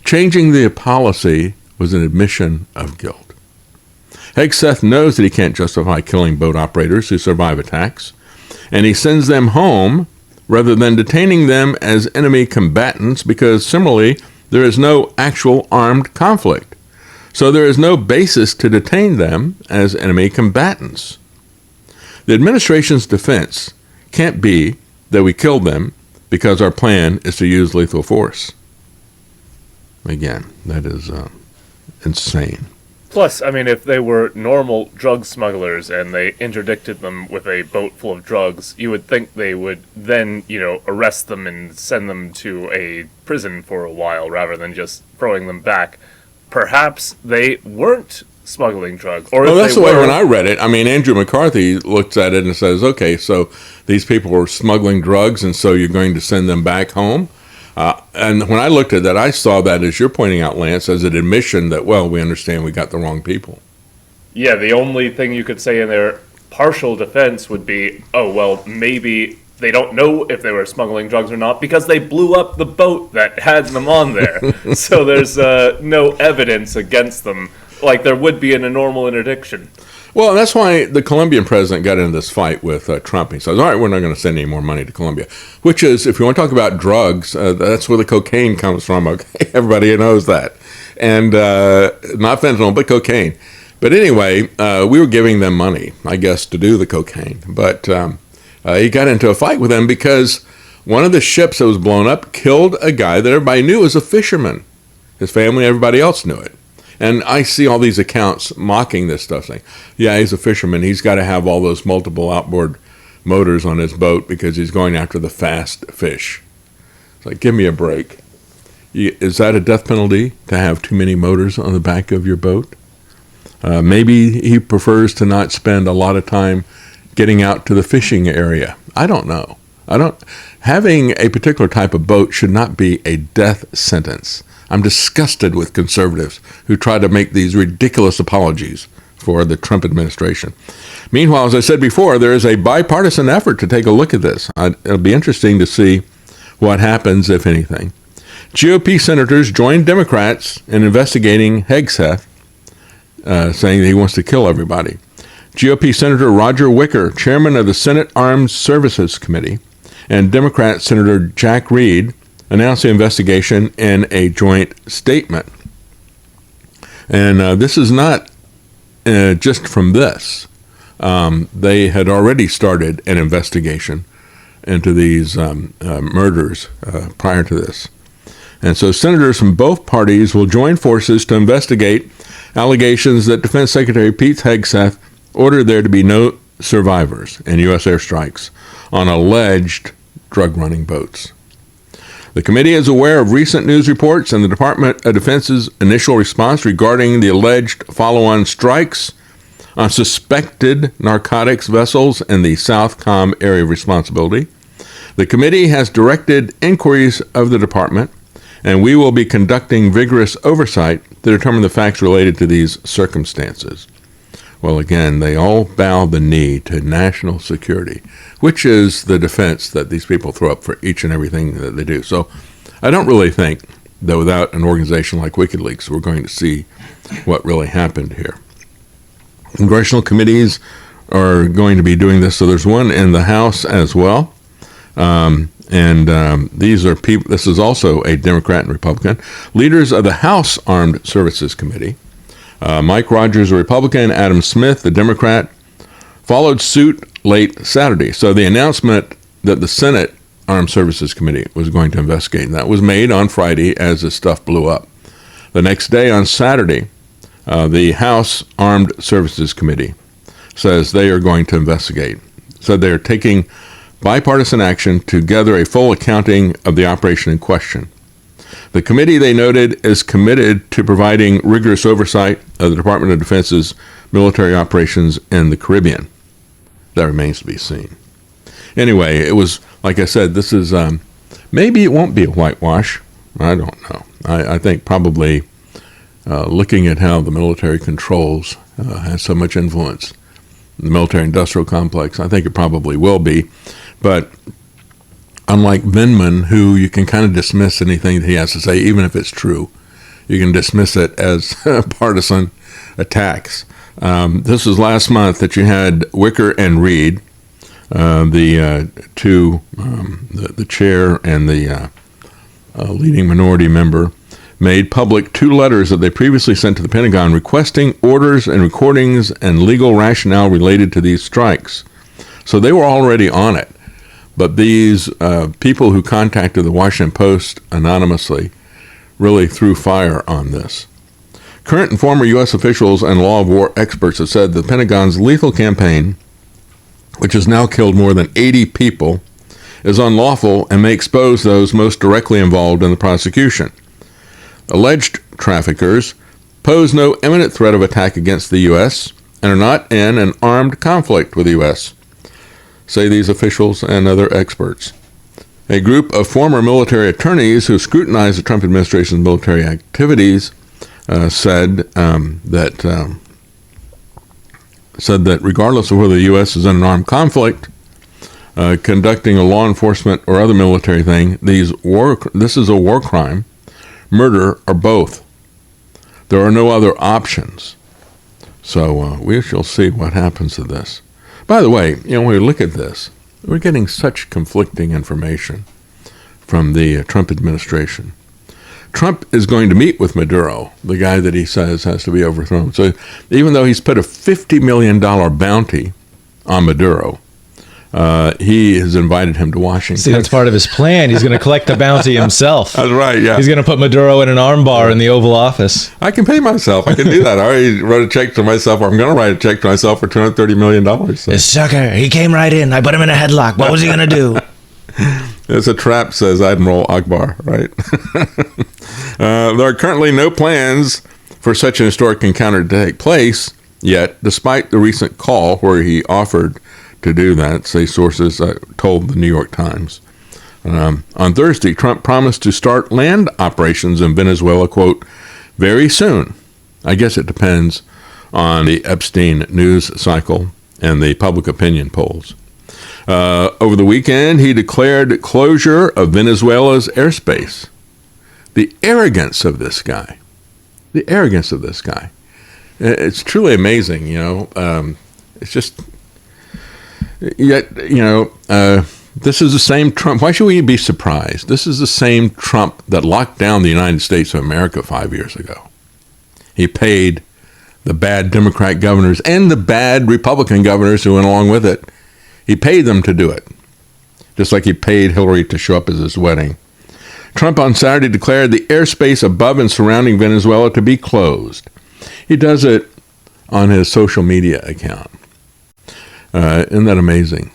Changing the policy was an admission of guilt. Hegseth knows that he can't justify killing boat operators who survive attacks, and he sends them home rather than detaining them as enemy combatants because, similarly, there is no actual armed conflict. So there is no basis to detain them as enemy combatants. The administration's defense can't be that we killed them because our plan is to use lethal force. Again, that is insane. Plus, if they were normal drug smugglers and they interdicted them with a boat full of drugs, you would think they would then, arrest them and send them to a prison for a while rather than just throwing them back. Perhaps they weren't smuggling drugs. Or that's the way when I read it. Andrew McCarthy looks at it and says, okay, so these people were smuggling drugs and so you're going to send them back home? And when I looked at that, I saw that, as you're pointing out, Lance, as an admission that, well, we understand we got the wrong people. Yeah, the only thing you could say in their partial defense would be, oh, well, maybe they don't know if they were smuggling drugs or not because they blew up the boat that had them on there. So there's no evidence against them, like there would be in a normal interdiction. Well, that's why the Colombian president got into this fight with Trump. He says, all right, we're not going to send any more money to Colombia, which is, if you want to talk about drugs, that's where the cocaine comes from. Okay, everybody knows that. And not fentanyl, but cocaine. But anyway, we were giving them money, I guess, to do the cocaine. But he got into a fight with them because one of the ships that was blown up killed a guy that everybody knew was a fisherman. His family, everybody else knew it. And I see all these accounts mocking this stuff, saying, yeah, he's a fisherman. He's got to have all those multiple outboard motors on his boat because he's going after the fast fish. It's like, give me a break. Is that a death penalty to have too many motors on the back of your boat? Maybe he prefers to not spend a lot of time getting out to the fishing area. I don't know. Having a particular type of boat should not be a death sentence. I'm disgusted with conservatives who try to make these ridiculous apologies for the Trump administration. Meanwhile, as I said before, there is a bipartisan effort to take a look at this. It'll be interesting to see what happens, if anything. GOP senators joined Democrats in investigating Hegseth, saying that he wants to kill everybody. GOP Senator Roger Wicker, chairman of the Senate Armed Services Committee, and Democrat Senator Jack Reed announced the investigation in a joint statement. And this is not just from this. They had already started an investigation into these murders prior to this. And so senators from both parties will join forces to investigate allegations that Defense Secretary Pete Hegseth ordered there to be no survivors in U.S. airstrikes on alleged drug-running boats. The committee is aware of recent news reports and the Department of Defense's initial response regarding the alleged follow-on strikes on suspected narcotics vessels in the Southcom area of responsibility. The committee has directed inquiries of the department, and we will be conducting vigorous oversight to determine the facts related to these circumstances. Well, again, they all bow the knee to national security, which is the defense that these people throw up for each and everything that they do. So I don't really think that without an organization like WikiLeaks, we're going to see what really happened here. Congressional committees are going to be doing this. So there's one in the House as well. These are people, this is also a Democrat and Republican. Leaders of the House Armed Services Committee, Mike Rogers, a Republican, Adam Smith, the Democrat, followed suit late Saturday. So the announcement that the Senate Armed Services Committee was going to investigate, and that was made on Friday as this stuff blew up. The next day, on Saturday, the House Armed Services Committee says they are going to investigate. So they are taking bipartisan action to gather a full accounting of the operation in question. The committee, they noted, is committed to providing rigorous oversight of the Department of Defense's military operations in the Caribbean. That remains to be seen. Anyway, it was, like I said, this is, maybe it won't be a whitewash. I don't know. I think probably looking at how the military controls has so much influence in the military-industrial complex, I think it probably will be. But unlike Vindman, who you can kind of dismiss anything that he has to say, even if it's true, you can dismiss it as partisan attacks. This was last month that you had Wicker and Reed, the chair and the leading minority member, made public 2 letters that they previously sent to the Pentagon requesting orders and recordings and legal rationale related to these strikes. So they were already on it. But these people who contacted the Washington Post anonymously really threw fire on this. Current and former U.S. officials and law of war experts have said the Pentagon's lethal campaign, which has now killed more than 80 people, is unlawful and may expose those most directly involved in the prosecution. Alleged traffickers pose no imminent threat of attack against the U.S. and are not in an armed conflict with the U.S., say these officials and other experts. A group of former military attorneys who scrutinized the Trump administration's military activities said that regardless of whether the U.S. is in an armed conflict, conducting a law enforcement or other military thing, this is a war crime, murder, or both. There are no other options. So we shall see what happens to this. By the way, when we look at this, we're getting such conflicting information from the Trump administration. Trump is going to meet with Maduro, the guy that he says has to be overthrown. So even though he's put a $50 million bounty on Maduro, he has invited him to Washington. See, that's part of his plan. He's going to collect the bounty himself. That's right, yeah. He's going to put Maduro in an armbar in the Oval Office. I can pay myself. I can do that. I already wrote a check to myself, or I'm going to write a check to myself for $230 million. So. This sucker, he came right in. I put him in a headlock. What was he going to do? It's a trap, says Admiral Akbar, right? There are currently no plans for such an historic encounter to take place yet, despite the recent call where he offered to do that, say sources told the New York Times. On Thursday, Trump promised to start land operations in Venezuela, quote, very soon. I guess it depends on the Epstein news cycle and the public opinion polls. Over the weekend, he declared closure of Venezuela's airspace. The arrogance of this guy. The arrogance of this guy. It's truly amazing, it's just, yet, this is the same Trump. Why should we be surprised? This is the same Trump that locked down the United States of America 5 years ago. He paid the bad Democrat governors and the bad Republican governors who went along with it. He paid them to do it, just like he paid Hillary to show up at his wedding. Trump on Saturday declared the airspace above and surrounding Venezuela to be closed. He does it on his social media account. Isn't that amazing?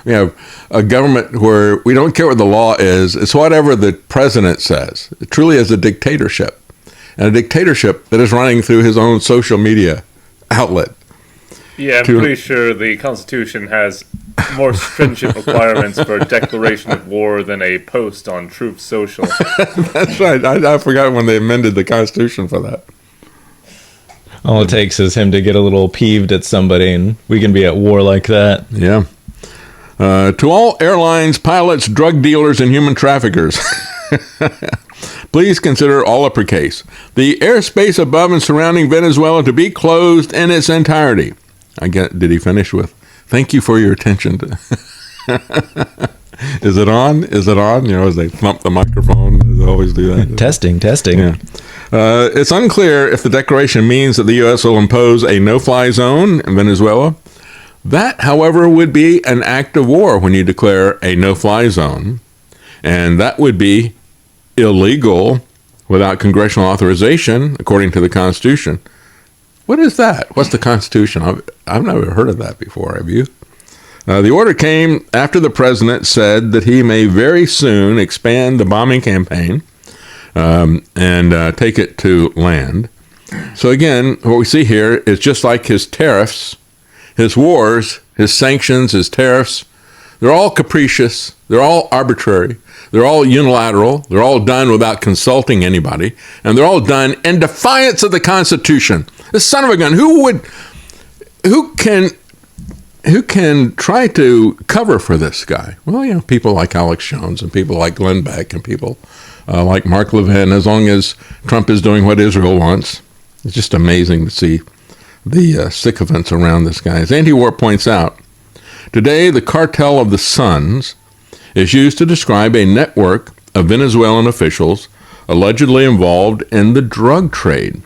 We have a government where we don't care what the law is. It's whatever the president says. It truly is a dictatorship. And a dictatorship that is running through his own social media outlet. Yeah, I'm pretty sure the Constitution has more stringent requirements for a declaration of war than a post on Truth Social. That's right. I forgot when they amended the Constitution for that. All it takes is him to get a little peeved at somebody, and we can be at war like that. Yeah. To all airlines, pilots, drug dealers, and human traffickers, please consider all uppercase. The airspace above and surrounding Venezuela to be closed in its entirety. Did he finish with, thank you for your attention. Is it on? Is it on? As they thump the microphone, they always do that. Testing. Yeah. It's unclear if the declaration means that the U.S. will impose a no-fly zone in Venezuela. That, however, would be an act of war when you declare a no-fly zone, and that would be illegal without congressional authorization, according to the Constitution. What is that? What's the Constitution? I've never heard of that before. Have you? The order came after the president said that he may very soon expand the bombing campaign and take it to land. So again, what we see here is just like his tariffs, his wars, his sanctions, his tariffs, they're all capricious, they're all arbitrary, they're all unilateral, they're all done without consulting anybody, and they're all done in defiance of the Constitution. The son of a gun, who can try to cover for this guy? Well, people like Alex Jones and people like Glenn Beck and people like Mark Levin, as long as Trump is doing what Israel wants. It's just amazing to see the sycophants around this guy. As Anti-War points out, today the cartel of the Suns is used to describe a network of Venezuelan officials allegedly involved in the drug trade.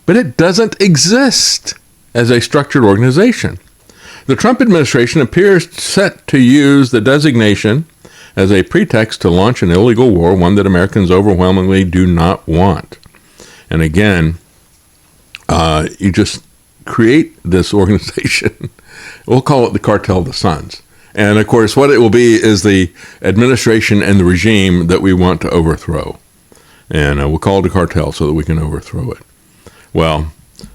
But it doesn't exist as a structured organization. The Trump administration appears set to use the designation as a pretext to launch an illegal war, one that Americans overwhelmingly do not want. And again, you just create this organization. We'll call it the Cartel of the Suns. And of course, what it will be is the administration and the regime that we want to overthrow. And we'll call it a cartel so that we can overthrow it. Well,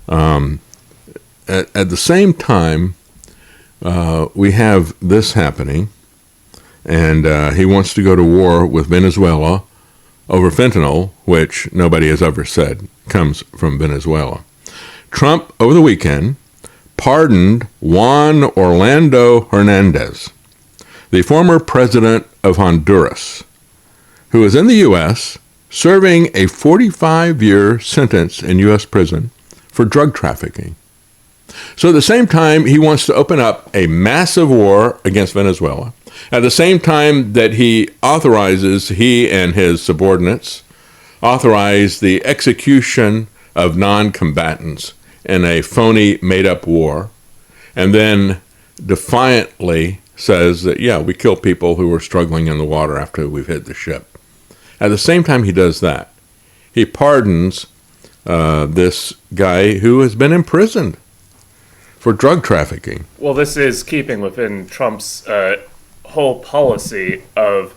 at the same time, we have this happening, and he wants to go to war with Venezuela over fentanyl, which nobody has ever said comes from Venezuela. Trump, over the weekend, pardoned Juan Orlando Hernandez, the former president of Honduras, who is in the U.S. serving a 45-year sentence in U.S. prison for drug trafficking. So at the same time, he wants to open up a massive war against Venezuela. At the same time that he and his subordinates authorize the execution of non-combatants in a phony, made-up war, and then defiantly says that, we kill people who were struggling in the water after we've hit the ship. At the same time he does that, he pardons this guy who has been imprisoned for drug trafficking. Well, this is keeping within Trump's whole policy of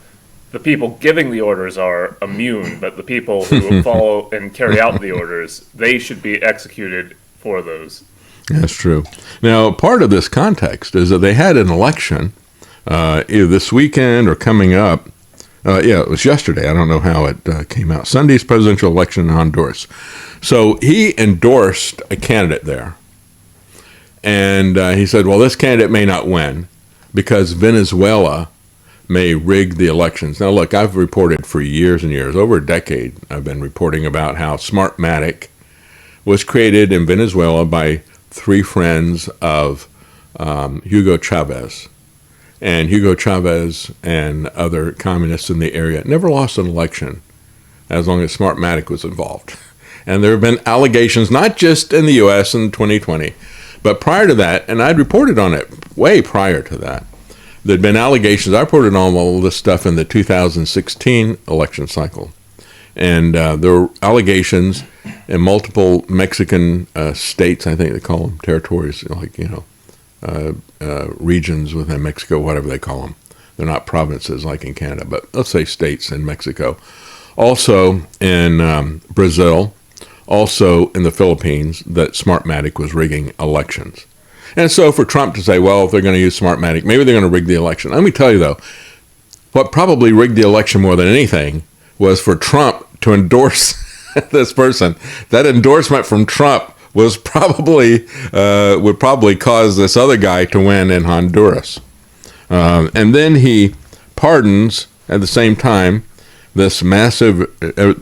the people giving the orders are immune, but the people who follow and carry out the orders, they should be executed for those. That's true. Now, part of this context is that they had an election either this weekend or coming up. Yeah, it was yesterday. I don't know how it came out. Sunday's presidential election in Honduras. So he endorsed a candidate there. And he said, well, this candidate may not win because Venezuela may rig the elections. Now, look, I've reported for years and years, over a decade, I've been reporting about how Smartmatic was created in Venezuela by three friends of Hugo Chavez. And Hugo Chavez and other communists in the area never lost an election as long as Smartmatic was involved. And there have been allegations, not just in the U.S. in 2020, but prior to that, and I'd reported on it way prior to that, there'd been allegations. I reported on all this stuff in the 2016 election cycle. And there were allegations in multiple Mexican states, I think they call them, territories, like, regions within Mexico, whatever they call them. They're not provinces like in Canada, but let's say states in Mexico. Also in Brazil, also in the Philippines, that Smartmatic was rigging elections. And so for Trump to say, well, if they're going to use Smartmatic, maybe they're going to rig the election. Let me tell you, though, what probably rigged the election more than anything was for Trump to endorse this person. That endorsement from Trump was probably would probably cause this other guy to win in Honduras. And then he pardons at the same time this massive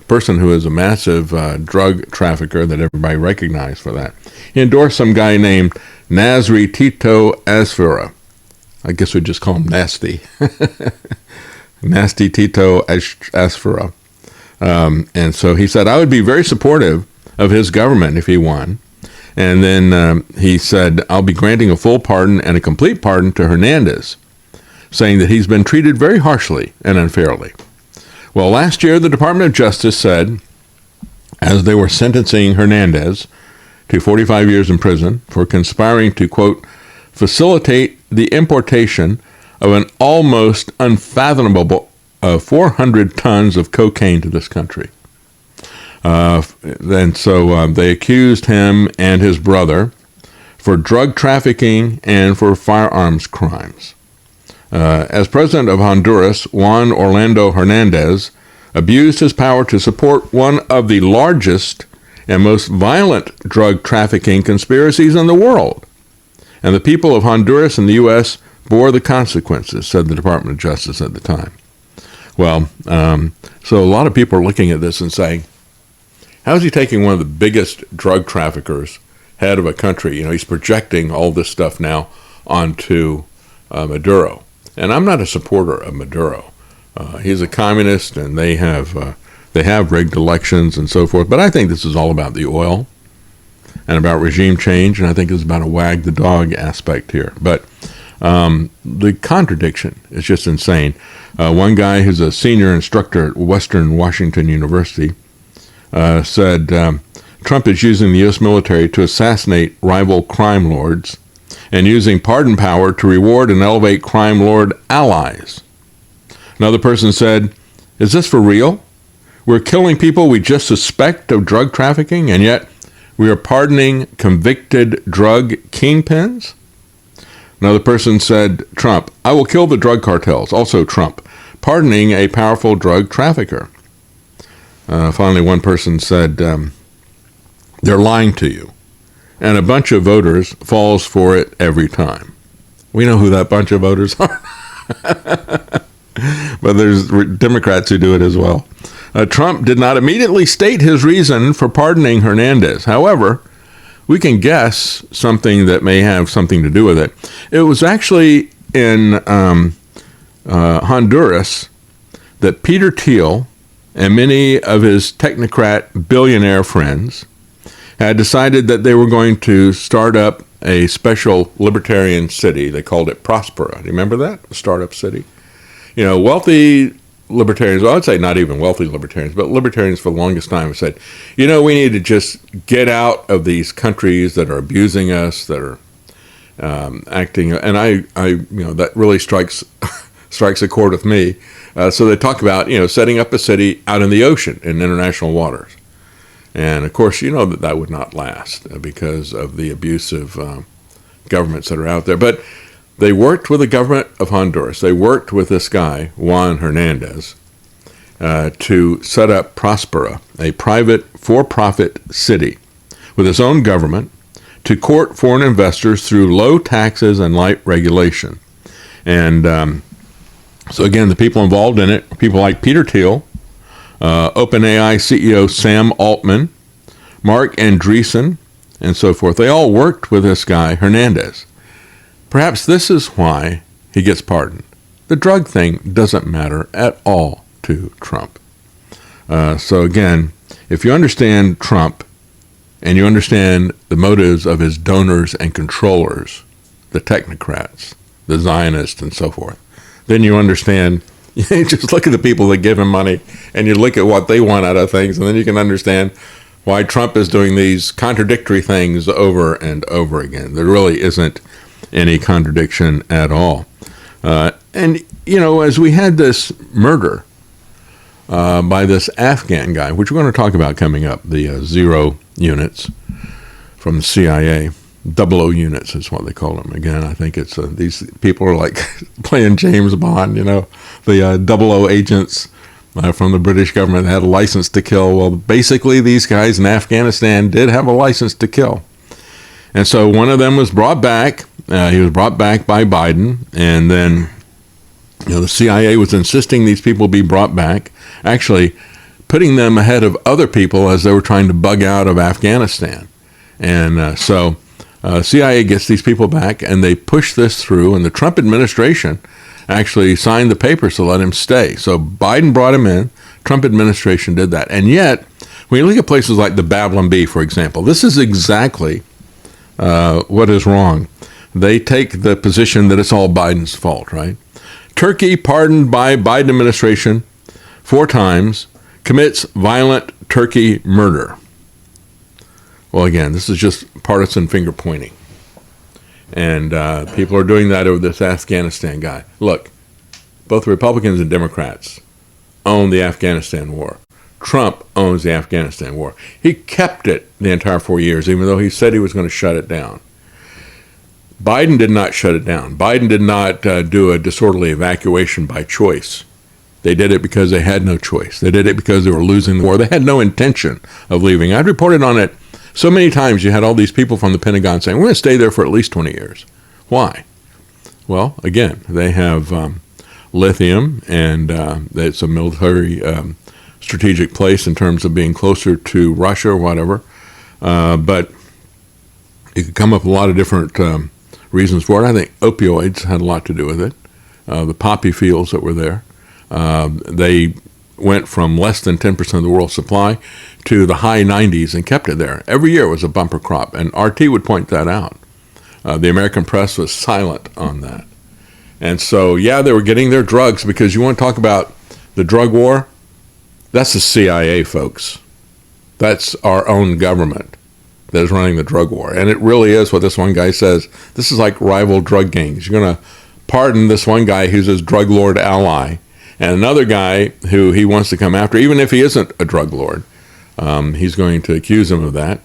person who is a massive drug trafficker that everybody recognized for that. He endorsed some guy named Nasri Tito Asfura. I guess we'd just call him Nasty. Nasty Tito Asfura. And so he said, I would be very supportive of his government if he won. And then he said, I'll be granting a full pardon and a complete pardon to Hernandez, saying that he's been treated very harshly and unfairly. Well, last year, the Department of Justice said, as they were sentencing Hernandez to 45 years in prison for conspiring to, quote, facilitate the importation of an almost unfathomable 400 tons of cocaine to this country. And so they accused him and his brother for drug trafficking and for firearms crimes. As president of Honduras, Juan Orlando Hernandez abused his power to support one of the largest and most violent drug trafficking conspiracies in the world. And the people of Honduras and the U.S. bore the consequences, said the Department of Justice at the time. Well, so a lot of people are looking at this and saying, how is he taking one of the biggest drug traffickers, head of a country? He's projecting all this stuff now onto Maduro. And I'm not a supporter of Maduro. He's a communist, and they have rigged elections and so forth. But I think this is all about the oil and about regime change, and I think it's about a wag the dog aspect here. But the contradiction is just insane. One guy who's a senior instructor at Western Washington University said Trump is using the U.S. military to assassinate rival crime lords and using pardon power to reward and elevate crime lord allies. Another person said, is this for real? We're killing people we just suspect of drug trafficking, and yet we are pardoning convicted drug kingpins? Another person said, Trump, I will kill the drug cartels. Also Trump, pardoning a powerful drug trafficker. Finally, one person said, they're lying to you. And a bunch of voters falls for it every time. We know who that bunch of voters are. But there's Democrats who do it as well. Trump did not immediately state his reason for pardoning Hernandez. However, we can guess something that may have something to do with it. It was actually in Honduras that Peter Thiel and many of his technocrat billionaire friends had decided that they were going to start up a special libertarian city. They called it Prospera. Do you remember that? A startup city. Wealthy libertarians, well, I'd say not even wealthy libertarians, but libertarians for the longest time have said, we need to just get out of these countries that are abusing us, that are acting, and I that really strikes a chord with me. So they talk about, setting up a city out in the ocean in international waters. And of course, that would not last because of the abusive governments that are out there. But They worked with the government of Honduras. They worked with this guy, Juan Hernandez, to set up Prospera, a private for-profit city with its own government, to court foreign investors through low taxes and light regulation. And so again, the people involved in it, people like Peter Thiel, OpenAI CEO Sam Altman, Mark Andreessen, and so forth. They all worked with this guy, Hernandez. Perhaps this is why he gets pardoned. The drug thing doesn't matter at all to Trump. So again, if you understand Trump and you understand the motives of his donors and controllers, the technocrats, the Zionists, and so forth, then you understand. You just look at the people that give him money and you look at what they want out of things, and then you can understand why Trump is doing these contradictory things over and over again. There really isn't any contradiction at all. And, you know, as we had this murder by this Afghan guy, which we're going to talk about coming up, the zero units from the CIA, 00 units is what they call them. Again, I think it's these people are like playing James Bond, you know, the 00 agents from the British government had a license to kill. Well, basically, these guys in Afghanistan did have a license to kill. And so one of them was brought back. He was brought back by Biden. And then, you know, the CIA was insisting these people be brought back, actually putting them ahead of other people as they were trying to bug out of Afghanistan. And so CIA gets these people back, and they push this through. And the Trump administration actually signed the papers to let him stay. So Biden brought him in. Trump administration did that. And yet, when you look at places like the Babylon Bee, for example, this is exactly what is wrong. They take the position that it's all Biden's fault, right? Turkey, pardoned by Biden administration 4 times, commits violent Turkey murder. Well, again, this is just partisan finger pointing. And people are doing that over this Afghanistan guy. Look, both Republicans and Democrats own the Afghanistan war. Trump owns the Afghanistan war. He kept it the entire 4 years, even though he said he was going to shut it down. Biden did not shut it down. Biden did not do a disorderly evacuation by choice. They did it because they had no choice. They did it because they were losing the war. They had no intention of leaving. I'd reported on it so many times. You had all these people from the Pentagon saying, we're going to stay there for at least 20 years. Why? Well, again, they have lithium, and it's a military strategic place in terms of being closer to Russia or whatever. But it could come up with a lot of different reasons for it. I think opioids had a lot to do with it. The poppy fields that were there. They went from less than 10% of the world's supply to the high 90s and kept it there. Every year was a bumper crop, and RT would point that out. The American press was silent on that. And so, yeah, they were getting their drugs, because you want to talk about the drug war? That's the CIA, folks. That's our own government that is running the drug war. And it really is what this one guy says. This is like rival drug gangs. You're going to pardon this one guy who's his drug lord ally, and another guy who he wants to come after, even if he isn't a drug lord. He's going to accuse him of that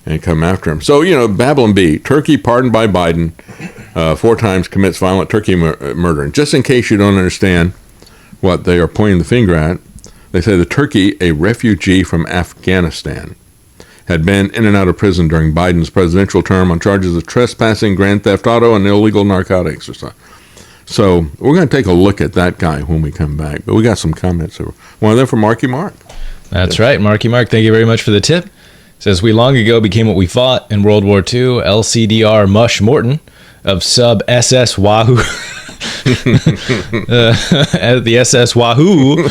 and come after him. So, you know, Babylon Bee, Turkey pardoned by Biden 4 times, commits violent Turkey murder. And just in case you don't understand what they are pointing the finger at, they say the Turkey, a refugee from Afghanistan, had been in and out of prison during Biden's presidential term on charges of trespassing, grand theft auto, and illegal narcotics or something. So we're going to take a look at that guy when we come back. But we got some comments. One of them from Marky Mark. That's right, Marky Mark. Thank you very much for the tip. Says, we long ago became what we fought in World War II. LCDR Mush Morton of sub SS Wahoo. The SS Wahoo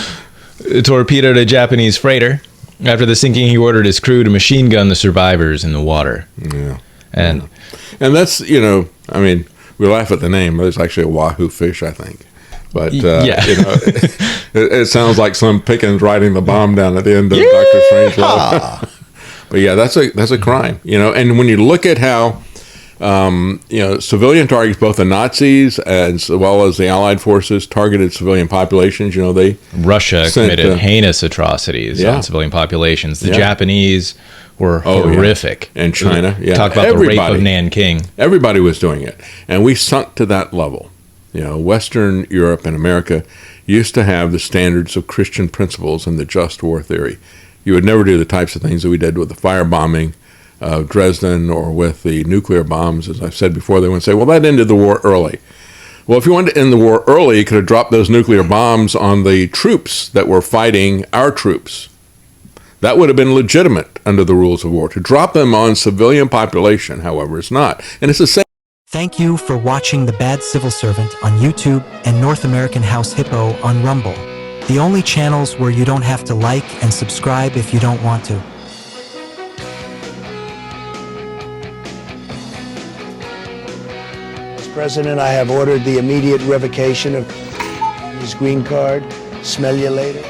torpedoed a Japanese freighter. After the sinking, he ordered his crew to machine gun the survivors in the water. Yeah. And that's, you know, I mean, we laugh at the name, but it's actually a wahoo fish, I think. But, yeah. You know, it sounds like some Pickens riding the bomb down at the end of Dr. Strangelove. But yeah, that's a crime, you know. And when you look at how Civilian targets, both the Nazis as well as the Allied forces, targeted civilian populations. Russia committed heinous atrocities on civilian populations. The Japanese were horrific. And China, Talk about the rape of Nanking. Everybody was doing it. And we sunk to that level. Western Europe and America used to have the standards of Christian principles and the just war theory. You would never do the types of things that we did with the firebombing of Dresden or with the nuclear bombs. As I've said before, they would say, well, that ended the war early. Well, if you wanted to end the war early, you could have dropped those nuclear bombs on the troops that were fighting our troops. That would have been legitimate under the rules of war. To drop them on civilian population, however, is not. And it's the same. Thank you for watching The Bad Civil Servant on YouTube and North American House Hippo on Rumble. The only channels where you don't have to like and subscribe if you don't want to. Mr. President, I have ordered the immediate revocation of his green card. Smell you later.